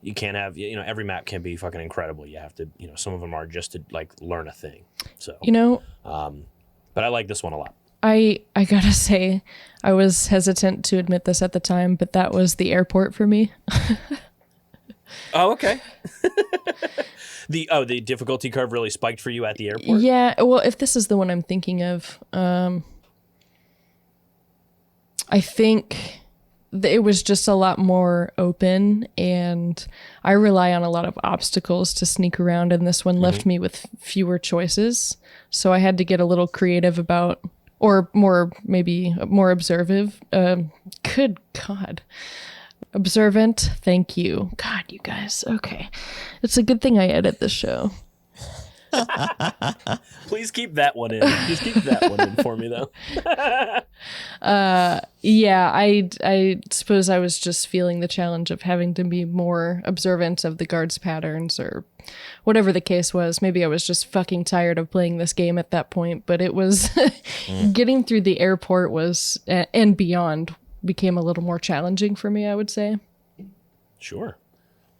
you can't have, you know, every map can be fucking incredible. You have to, you know, some of them are just to like learn a thing. So, You know, but I like this one a lot. I gotta say, I was hesitant to admit this at the time, but that was the airport for me. Oh, okay. The difficulty curve really spiked for you at the airport? Yeah, well, if this is the one I'm thinking of, I think it was just a lot more open, and I rely on a lot of obstacles to sneak around, and this one left me with fewer choices. So I had to get a little creative about, or maybe more observant. Good God. Observant. Thank you. God, you guys. Okay. It's a good thing I edit this show. Please keep that one in. Just keep that one in for me, though. Yeah, I suppose I was just feeling the challenge of having to be more observant of the guards' patterns or whatever the case was. Maybe I was just fucking tired of playing this game at that point, but it was getting through the airport was and beyond became a little more challenging for me, I would say. Sure.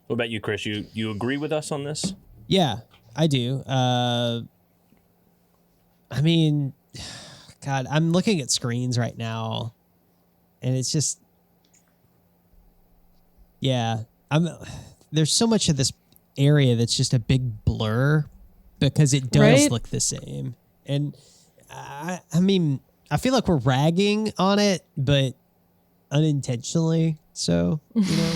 What about you, Chris? You agree with us on this? Yeah, I do. I mean, God, I'm looking at screens right now, and it's just, yeah. There's so much of this area that's just a big blur because it does look the same. And I mean, I feel like we're ragging on it, but unintentionally. So, you know.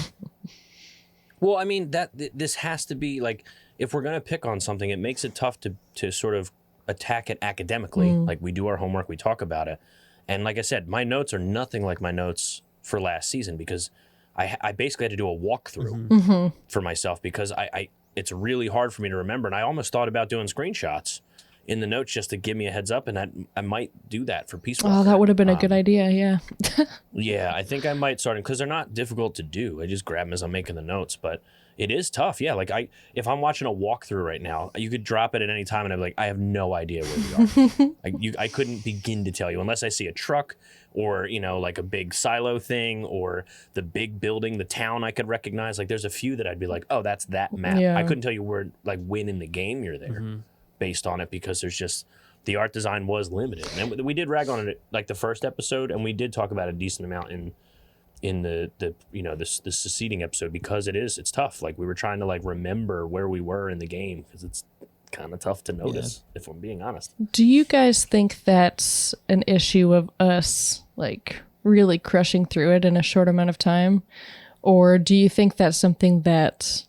Well, I mean, this has to be like, if we're gonna pick on something, it makes it tough to sort of attack it academically. Like we do our homework, we talk about it, and like I said, my notes are nothing like my notes for last season because I basically had to do a walkthrough for myself because it's really hard for me to remember, and I almost thought about doing screenshots in the notes just to give me a heads up, and I might do that for Peace Walker. Oh, that would have been a good idea, yeah. Yeah, I think I might start because they're not difficult to do. I just grab them as I'm making the notes, but it is tough. Yeah, like if I'm watching a walkthrough right now, you could drop it at any time, and I'm like, I have no idea where we are. I couldn't begin to tell you unless I see a truck or like a big silo thing or the big building, the town I could recognize. Like there's a few that I'd be like, oh, that's that map. Yeah. I couldn't tell you where when in the game you're there. Based on it because there's just the art design was limited, and we did rag on it like the first episode, and we did talk about a decent amount in the the succeeding episode because it's tough. Like we were trying to like remember where we were in the game because it's kind of tough to notice if I'm being honest. Do you guys think that's an issue of us like really crushing through it in a short amount of time, or do you think that's something that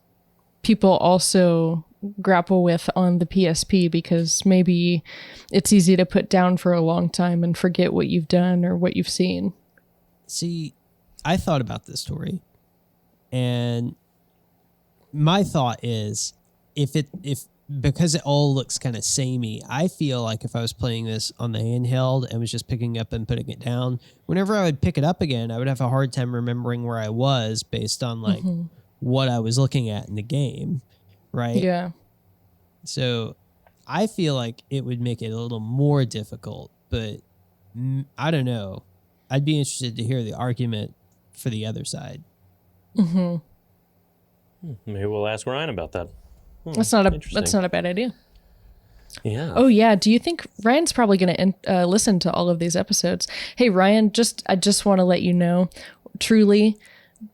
people also grapple with on the PSP because maybe it's easy to put down for a long time and forget what you've done or what you've seen? See, I thought about this, Tori, and my thought is if because it all looks kind of samey, I feel like if I was playing this on the handheld and was just picking up and putting it down, whenever I would pick it up again, I would have a hard time remembering where I was based on like what I was looking at in the game. Right? Yeah. So I feel like it would make it a little more difficult, but I don't know. I'd be interested to hear the argument for the other side. Maybe we'll ask Ryan about that. That's not a bad idea. Yeah. Oh yeah. Do you think Ryan's probably going to listen to all of these episodes? Hey Ryan, I just want to let you know, truly,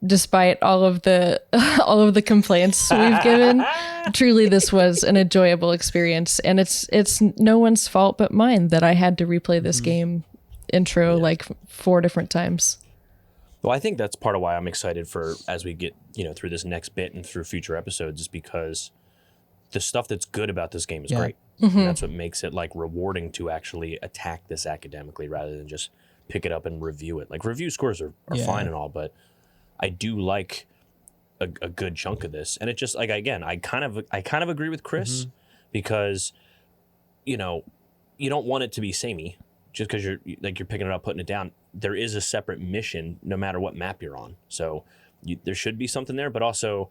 despite all of the complaints we've given, truly this was an enjoyable experience, and it's no one's fault but mine that I had to replay this game intro like 4 different times. Well, I think that's part of why I'm excited for as we get through this next bit and through future episodes is because the stuff that's good about this game is great. And that's what makes it like rewarding to actually attack this academically rather than just pick it up and review it. Like review scores are fine and all, but I do like a good chunk of this, and it just like again, I kind of agree with Chris because you don't want it to be samey just because you're picking it up, putting it down. there is a separate mission no matter what map you're on. So there should be something there, but also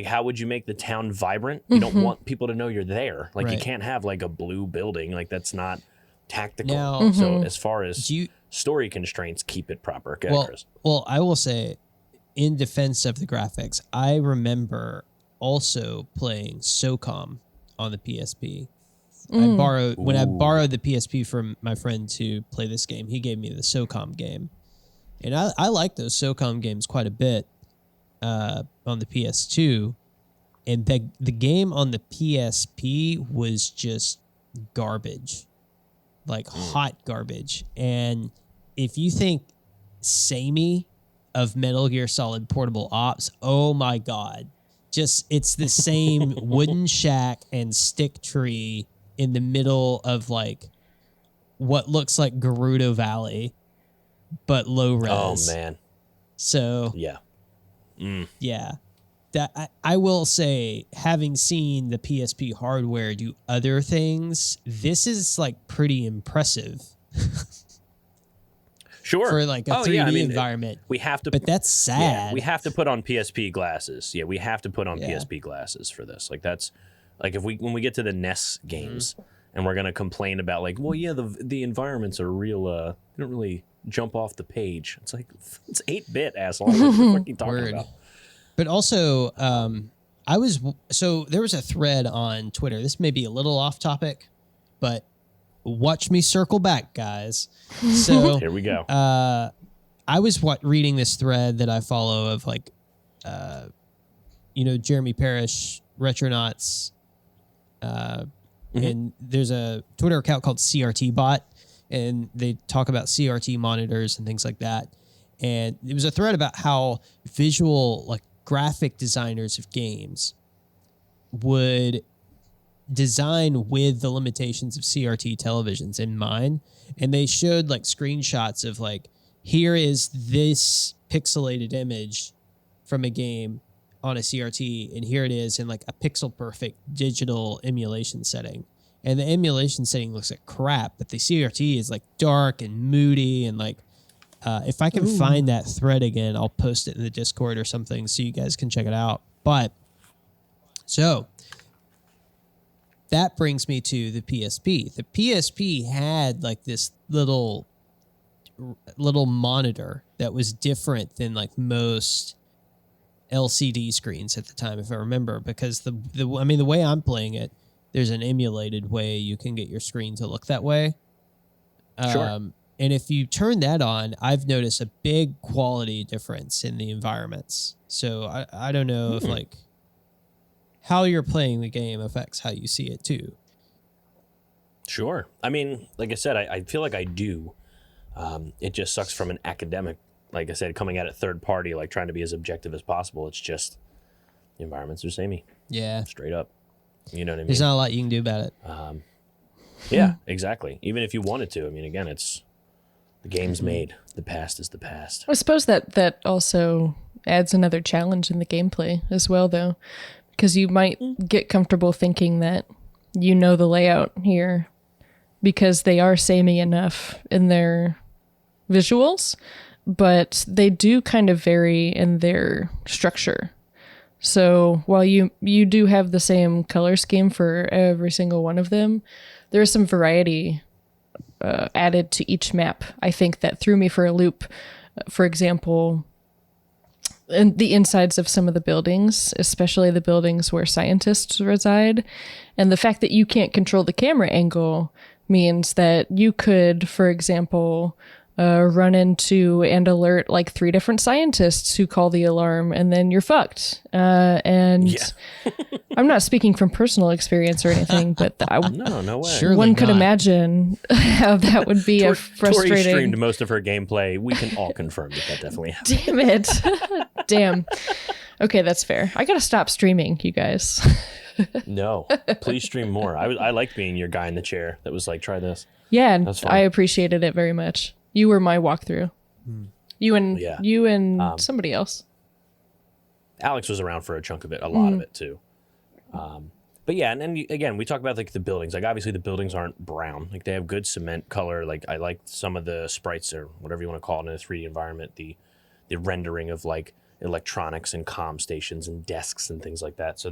how would you make the town vibrant? You don't want people to know you're there. Like, you can't have like a blue building. Like, that's not tactical. Now, so as far as story constraints, keep it proper. Okay, Chris. Well, I will say, in defense of the graphics, I remember also playing SOCOM on the PSP. When I borrowed the PSP from my friend to play this game, he gave me the SOCOM game. And I like those SOCOM games quite a bit on the PS2. And the game on the PSP was just garbage. Like hot garbage. And if you think samey of Metal Gear Solid Portable Ops, oh my God. It's the same wooden shack and stick tree in the middle of like what looks like Gerudo Valley, but low res. Oh man. So yeah. Yeah. That I will say, having seen the PSP hardware do other things, this is like pretty impressive. Sure. For like a 3D environment. We have to, but that's sad. Yeah, we have to put on PSP glasses. Yeah, we have to put on PSP glasses for this. Like, that's like when we get to the NES games and we're gonna complain about like, well, yeah, the environments are real. They don't really jump off the page. It's like, it's 8-bit, asshole. What are you talking about? But also, there was a thread on Twitter. This may be a little off topic, but watch me circle back, guys. So here we go. I was reading this thread that I follow of like, Jeremy Parrish, Retronauts, and there's a Twitter account called CRT Bot, and they talk about CRT monitors and things like that. And it was a thread about how visual, like graphic designers of games would design with the limitations of CRT televisions in mind. And they showed like screenshots of like, here is this pixelated image from a game on a CRT, and here it is in like a pixel perfect digital emulation setting. And the emulation setting looks like crap, but the CRT is like dark and moody and like, if I can find that thread again, I'll post it in the Discord or something so you guys can check it out. But so that brings me to the PSP. The PSP had like this little monitor that was different than like most LCD screens at the time, if I remember, because the way I'm playing it, there's an emulated way you can get your screen to look that way. Sure. And if you turn that on, I've noticed a big quality difference in the environments. So I don't know if like how you're playing the game affects how you see it too. Sure. I mean, like I said, I feel like I do. It just sucks from an academic, like I said, coming at it third party, like trying to be as objective as possible. It's just the environments are samey. Yeah. Straight up. You know what I mean? There's not a lot you can do about it. Yeah, exactly. Even if you wanted to. I mean, again, the game's made. The past is the past. I suppose that also adds another challenge in the gameplay as well, though, because you might get comfortable thinking that you know the layout here because they are samey enough in their visuals, but they do kind of vary in their structure. So while you do have the same color scheme for every single one of them, there is some variety added to each map. I think that threw me for a loop. For example, in the insides of some of the buildings, especially the buildings where scientists reside, and the fact that you can't control the camera angle means that you could, for example, run into and alert like 3 different scientists who call the alarm, and then you're fucked. And I'm not speaking from personal experience or anything, but no way. Surely one could not. imagine how that would be a frustrating. Tori streamed most of her gameplay. We can all confirm that definitely happened. Damn it! Damn. Okay, that's fair. I gotta stop streaming, you guys. No, please stream more. I liked being your guy in the chair that was like, try this. Yeah, and I appreciated it very much. You were my walkthrough. You and somebody else. Alex was around for a chunk of it, a lot of it too. But yeah, and then again, we talk about like the buildings. Like obviously the buildings aren't brown. Like they have good cement color. Like I like some of the sprites or whatever you want to call it in a 3D environment. The rendering of like electronics and comm stations and desks and things like that. So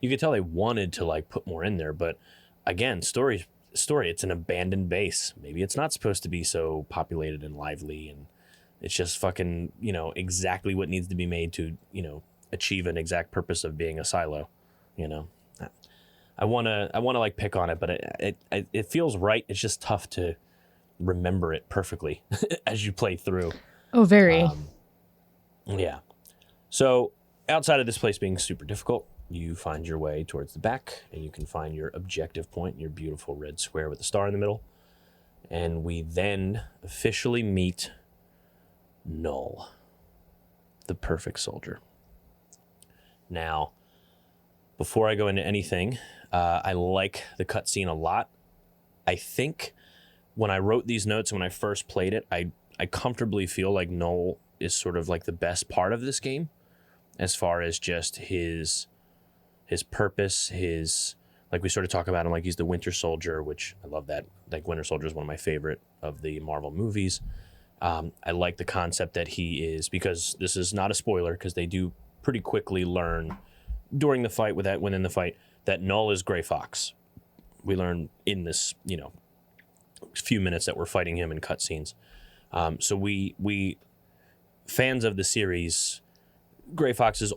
you could tell they wanted to like put more in there. But again, story. It's an abandoned base. Maybe it's not supposed to be so populated and lively, and it's just fucking exactly what needs to be made to achieve an exact purpose of being a silo. I wanna like pick on it, but it feels right. It's just tough to remember it perfectly as you play through. Oh, very. Yeah. So outside of this place being super difficult, you find your way towards the back, and you can find your objective point, your beautiful red square with a star in the middle. And we then officially meet Null, the perfect soldier. Now, before I go into anything, I like the cutscene a lot. I think when I wrote these notes and when I first played it, I comfortably feel like Null is sort of like the best part of this game as far as just his purpose, like we sort of talk about him like he's the Winter Soldier, which I love that. Like Winter Soldier is one of my favorite of the Marvel movies. I like the concept that he is, because this is not a spoiler, because they do pretty quickly learn during the fight within the fight that Null is Gray Fox. We learn in this, few minutes that we're fighting him in cutscenes. So we fans of the series, Gray Fox is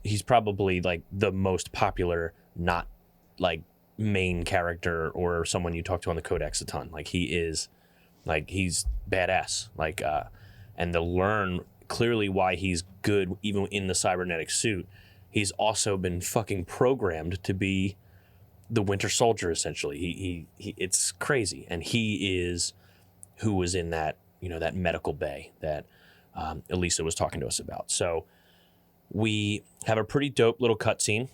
he's probably like the most popular, not like main character or someone you talk to on the Codex a ton. Like he's badass. Like, and to learn clearly why he's good, even in the cybernetic suit, he's also been fucking programmed to be the Winter Soldier, essentially. He it's crazy. And he is who was in that, that medical bay that Elisa was talking to us about. So we have a pretty dope little cutscene,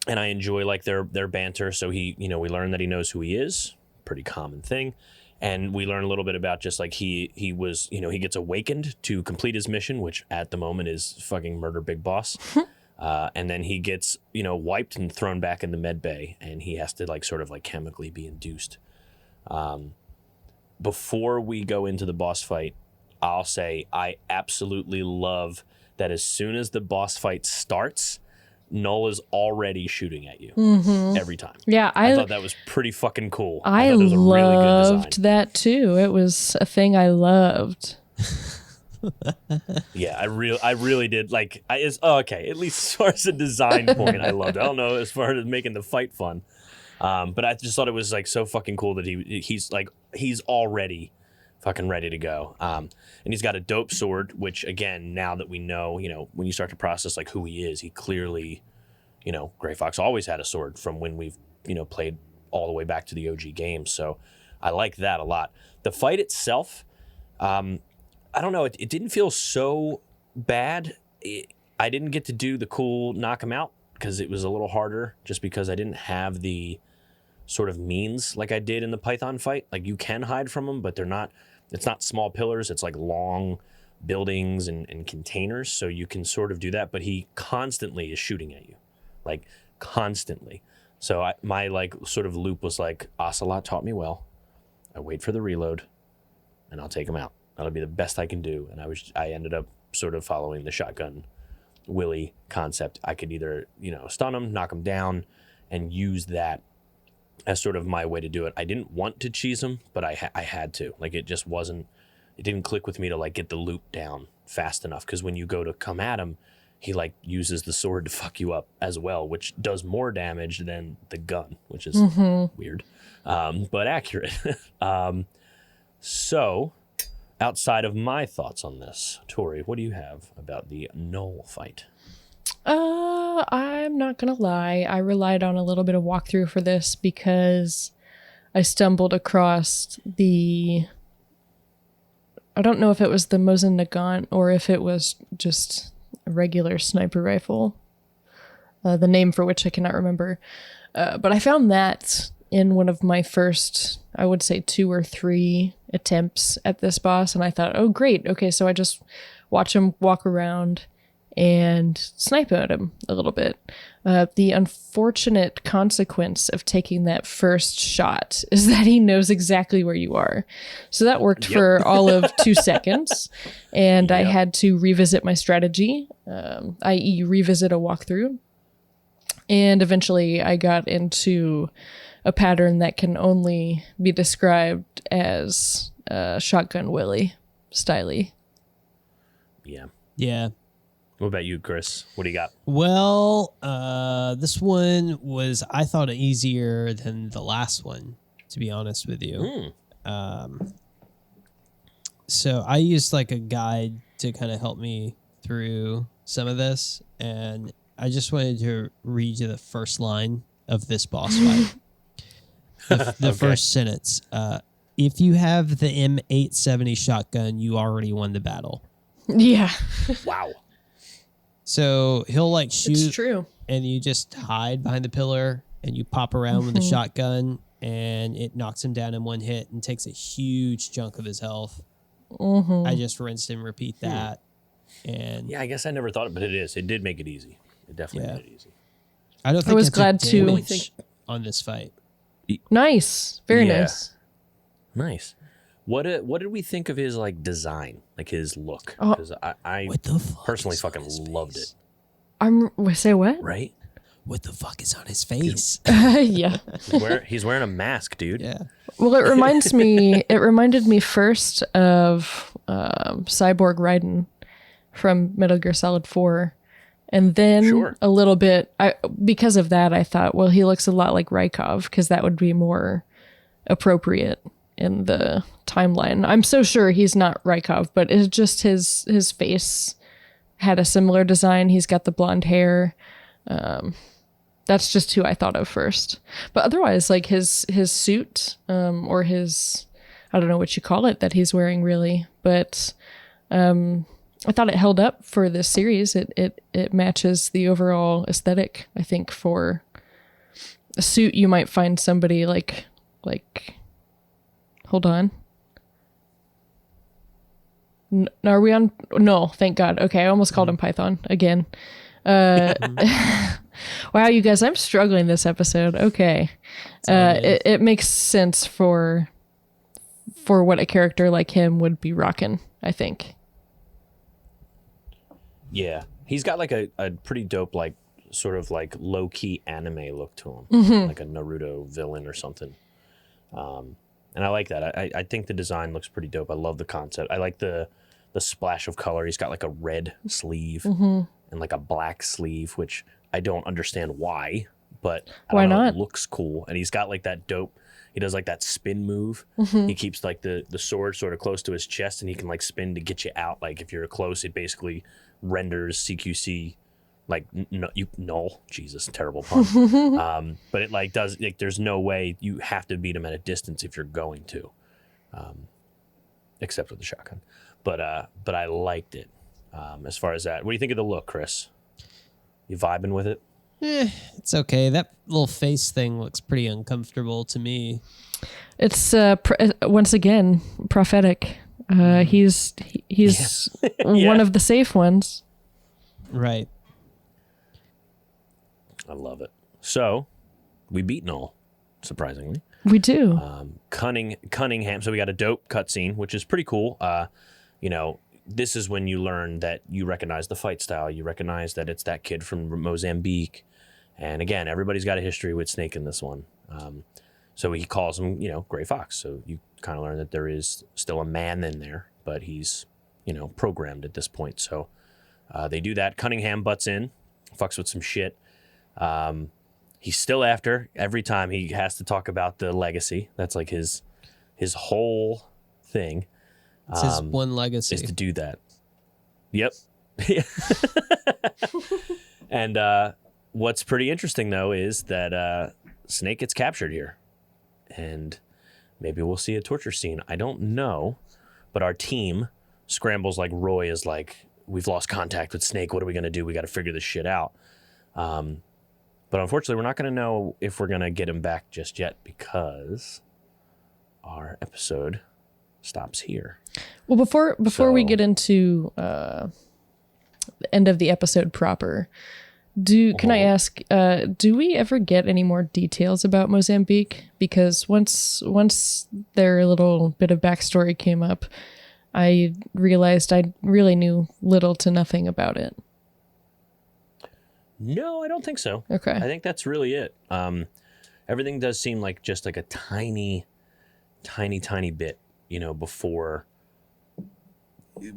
and I enjoy like their banter. So we learn that he knows who he is, pretty common thing. And we learn a little bit about just like he was, he gets awakened to complete his mission, which at the moment is fucking murder Big Boss. And then he gets, wiped and thrown back in the med bay, and he has to like sort of like chemically be induced. Before we go into the boss fight, I'll say I absolutely love that as soon as the boss fight starts, Null is already shooting at you every time. Yeah, I thought that was pretty fucking cool. I thought that was a really good loved design. that too. It was a thing I loved. Yeah, I really did. Like, okay. At least as far as the design point, I loved it. I don't know as far as making the fight fun, but I just thought it was like so fucking cool that he's already fucking ready to go. And he's got a dope sword, which again, now that we know, when you start to process like who he is, he clearly, Gray Fox always had a sword from when we've, played all the way back to the OG games. So I like that a lot. The fight itself, I don't know, it didn't feel so bad. I didn't get to do the cool knock him out because it was a little harder, just because I didn't have the sort of means like I did in the Python fight. Like you can hide from them, but it's not small pillars. It's like long buildings and containers. So you can sort of do that, but he constantly is shooting at you, like constantly. So my like sort of loop was like, Ocelot taught me well. I wait for the reload and I'll take him out. That'll be the best I can do. And I ended up sort of following the shotgun Willy concept. I could either, stun him, knock him down, and use that as sort of my way to do it. I didn't want to cheese him, but I had to. Like it didn't click with me to like get the loop down fast enough. Because when you go to come at him, he like uses the sword to fuck you up as well, which does more damage than the gun, which is weird, but accurate. So outside of my thoughts on this, Tori, what do you have about the Null fight? I'm not gonna lie. I relied on a little bit of walkthrough for this because I stumbled across I don't know if it was the Mosin Nagant or if it was just a regular sniper rifle. The name for which I cannot remember. But I found that in one of my first, I would say 2 or 3 attempts at this boss. And I thought, oh, great. Okay, so I just watch him walk around and snipe at him a little bit. The unfortunate consequence of taking that first shot is that he knows exactly where you are. So that worked for all of 2 seconds, and I had to revisit my strategy, i.e. revisit a walkthrough. And eventually I got into a pattern that can only be described as Shotgun Willie styly. Yeah. Yeah. What about you, Chris? What do you got? Well, this one was, I thought, easier than the last one, to be honest with you. So I used like a guide to kind of help me through some of this, and I just wanted to read you the first line of this boss fight. The first sentence. If you have the M870 shotgun, you already won the battle. Yeah. Wow. So he'll like shoot, It's true. and you just hide behind the pillar, and you pop around with the shotgun, and it knocks him down in one hit and takes a huge chunk of his health. I just rinsed and repeat that. And Yeah, I guess I never thought it, but it is. It did make it easy. It definitely made it easy. I don't think I was that's glad a to- damage on this fight. Nice. Very Yeah. nice. Nice. What did we think of his like design, like his look? Oh. Because I What the fuck personally is on fucking his loved face? it. Say what? Right? What the fuck is on his face? Yeah. He's wearing a mask, dude. Yeah. Well, it reminded me first of Cyborg Raiden from Metal Gear Solid 4. And then Sure. a little bit, because of that, I thought, well, he looks a lot like Rykov, because that would be more appropriate in the timeline. I'm so sure he's not Rykov, but it's just his face had a similar design. He's got the blonde hair. That's just who I thought of first. But otherwise, like his suit, or his, I don't know what you call it that he's wearing really, but I thought it held up for this series. It matches the overall aesthetic, I think, for a suit you might find somebody like hold on. Are we on? No, thank God. Okay, I almost called him Python again. Wow, you guys, I'm struggling this episode. Okay. It makes sense for what a character like him would be rocking, I think. Yeah. He's got like a pretty dope, like sort of like low key anime look to him, like a Naruto villain or something. And I like that. I think the design looks pretty dope. I love the concept. I like the splash of color. He's got like a red sleeve and like a black sleeve, which I don't understand why, but I don't know, not? it looks cool. And he's got like that dope. He does like that spin move. He keeps like the sword sort of close to his chest, and he can like spin to get you out. Like if you're close, it basically renders CQC like null. Jesus, terrible pun. But it like does like there's no way you have to beat him at a distance if you're going to, except with the shotgun. But I liked it. As far as that, what do you think of the look, Chris? You vibing with it? It's okay. That little face thing looks pretty uncomfortable to me. It's once again prophetic. He's one of the safe ones. Right. I love it. So we beat Null, surprisingly. We do. Cunningham. So we got a dope cutscene, which is pretty cool. This is when you learn that you recognize the fight style. You recognize that it's that kid from Mozambique. And again, everybody's got a history with Snake in this one. So he calls him, Gray Fox. So you kind of learn that there is still a man in there, but he's, programmed at this point. So they do that. Cunningham butts in, fucks with some shit. He's still after. Every time he has to talk about the legacy. That's like his whole thing. It's his one legacy. Is to do that. Yep. And what's pretty interesting, though, is that Snake gets captured here. And maybe we'll see a torture scene. I don't know. But our team scrambles like Roy is like, we've lost contact with Snake. What are we going to do? We got to figure this shit out. But unfortunately, we're not going to know if we're going to get him back just yet because our episode stops here. Well, before we get into end of the episode proper. Can I ask, do we ever get any more details about Mozambique? Because once their little bit of backstory came up, I realized I really knew little to nothing about it. No, I don't think so. Okay. I think that's really it. Everything does seem like just like a tiny bit, before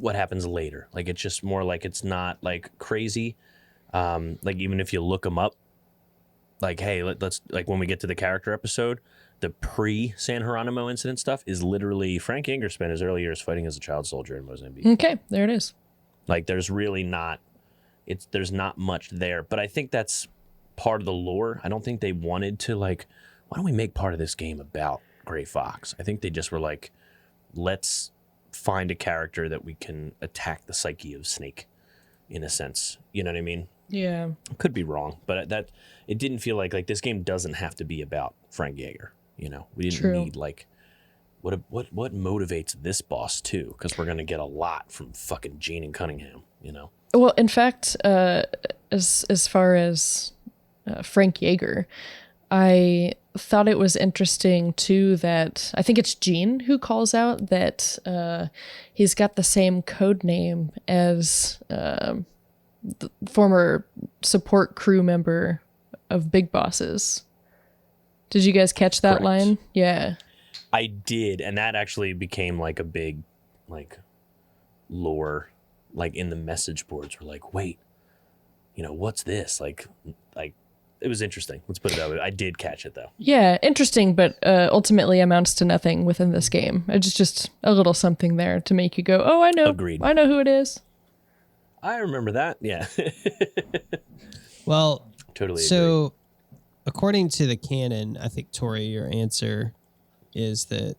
what happens later. Like, it's just more like it's not like crazy. Like, even if you look them up, like, hey, let's like when we get to the character episode, the pre-San Geronimo incident stuff is literally Frank Yeager spent his early years fighting as a child soldier in Mozambique. Okay, there it is. Like, there's really not, there's not much there, but I think that's part of the lore. I don't think they wanted to, like, why don't we make part of this game about Gray Fox? I think they just were like, let's find a character that we can attack the psyche of Snake, in a sense. You know what I mean? Yeah. Could be wrong, but that it didn't feel like this game doesn't have to be about Frank Yeager. We didn't need like what motivates this boss too, because we're gonna get a lot from fucking Gene and Cunningham. Well, in fact, as far as Frank Yeager, I thought it was interesting too that I think it's Gene who calls out that he's got the same code name as the former support crew member of Big Bosses. Did you guys catch that Correct. line? Yeah. I did, and that actually became like a big like lore, like in the message boards. We're like, wait, what's this? Like it was interesting. Let's put it that way. I did catch it though. Yeah, interesting, but ultimately amounts to nothing within this game. It's just a little something there to make you go, oh, I know. Agreed. I know who it is. I remember that. Yeah. Well, Totally. so according to the canon, I think, Tori, your answer is that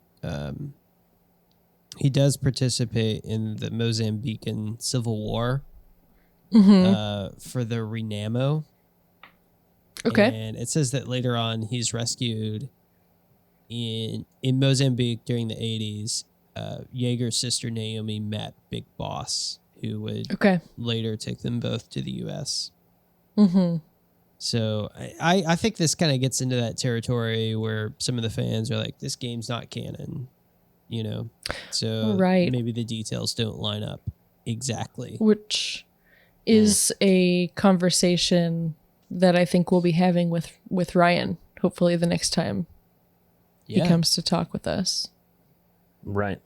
he does participate in the Mozambican Civil War for the Renamo. Okay. And it says that later on he's rescued in Mozambique during the 80s. Yeager's sister Naomi met Big Boss, who would later take them both to the U.S. Mm-hmm. So I think this kind of gets into that territory where some of the fans are like, this game's not canon, So maybe the details don't line up exactly. Which is a conversation that I think we'll be having with Ryan, hopefully the next time he comes to talk with us. Right,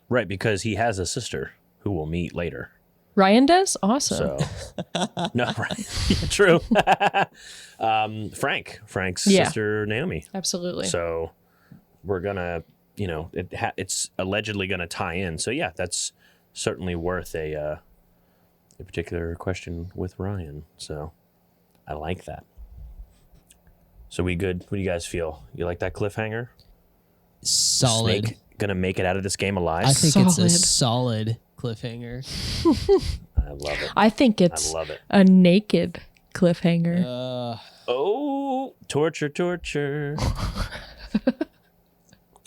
because he has a sister who we'll meet later. Ryan does? Awesome. So, no, right. Yeah, true. Frank's sister, Naomi. Absolutely. So we're going to, it's allegedly going to tie in. So yeah, that's certainly worth a particular question with Ryan. So I like that. So we good? What do you guys feel? You like that cliffhanger? Solid. Snake gonna make it out of this game alive? I think it's a solid cliffhanger. I love it. I think it's a naked cliffhanger. Oh, torture.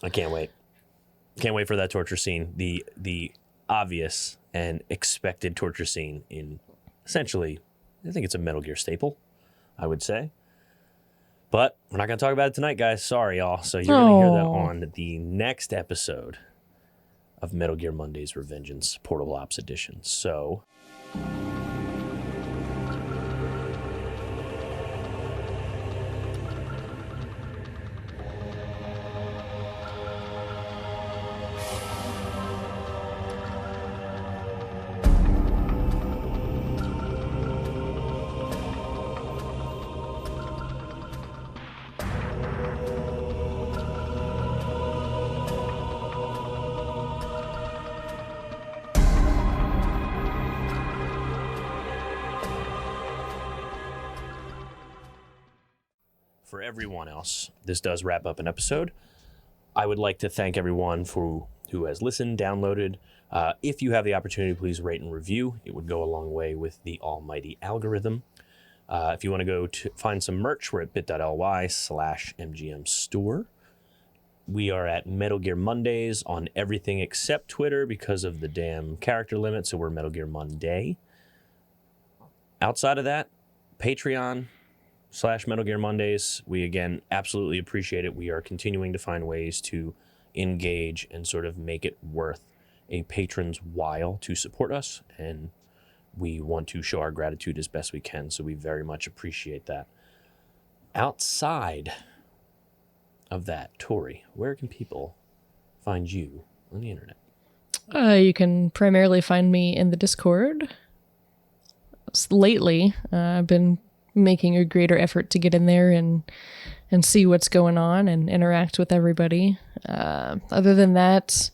I can't wait. Can't wait for that torture scene. The obvious and expected torture scene in essentially, I think it's a Metal Gear staple, I would say. But we're not going to talk about it tonight, guys. Sorry, y'all. So you're going to hear that on the next episode of Metal Gear Monday's Revengeance Portable Ops Edition. So... For everyone else, this does wrap up an episode. I would like to thank everyone who has listened, downloaded. If you have the opportunity, please rate and review. It would go a long way with the almighty algorithm. If you want to go to find some merch, we're at bit.ly/MGM store. We are at Metal Gear Mondays on everything except Twitter because of the damn character limit, so we're Metal Gear Monday. Outside of that, Patreon/Metal Gear Mondays. We, again, absolutely appreciate it. We are continuing to find ways to engage and sort of make it worth a patron's while to support us. And we want to show our gratitude as best we can. So we very much appreciate that. Outside of that, Tori, where can people find you on the internet? You can primarily find me in the Discord. Lately, I've been making a greater effort to get in there and see what's going on and interact with everybody. Other than that,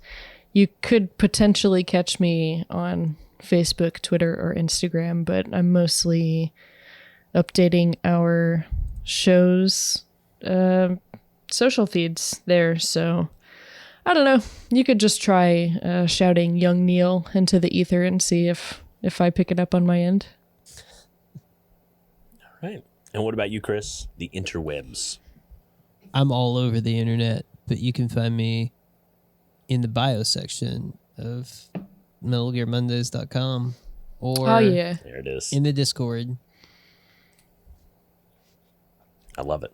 you could potentially catch me on Facebook, Twitter, or Instagram, but I'm mostly updating our show's social feeds there. So I don't know. You could just try shouting Young Neil into the ether and see if I pick it up on my end. All right. And what about you, Chris? The interwebs. I'm all over the internet, but you can find me in the bio section of MetalGearMondays.com or Oh, yeah. There it is. in the Discord. I love it.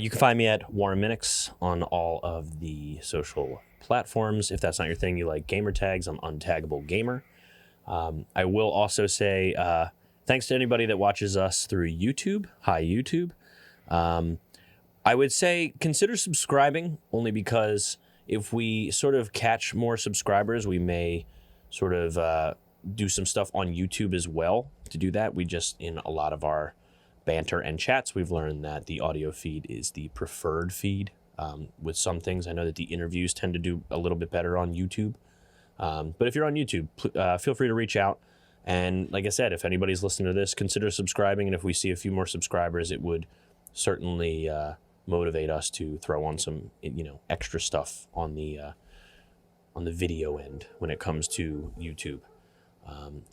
You can find me at Warren Minix on all of the social platforms. If that's not your thing, you like gamer tags, I'm Untaggable Gamer. I will also say thanks to anybody that watches us through YouTube. Hi, YouTube. I would say consider subscribing, only because if we sort of catch more subscribers, we may sort of do some stuff on YouTube as well. To do that, we just, in a lot of our banter and chats, we've learned that the audio feed is the preferred feed. With some things, I know that the interviews tend to do a little bit better on YouTube. But if you're on YouTube, feel free to reach out. And like I said, if anybody's listening to this, consider subscribing. And if we see a few more subscribers, it would certainly motivate us to throw on some, extra stuff on the video end when it comes to YouTube.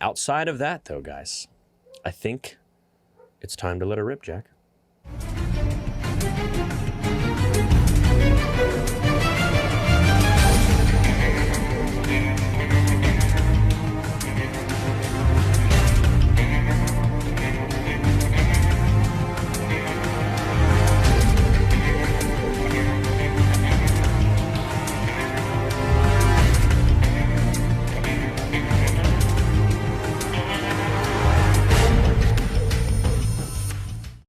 Outside of that, though, guys, I think it's time to let her rip, Jack.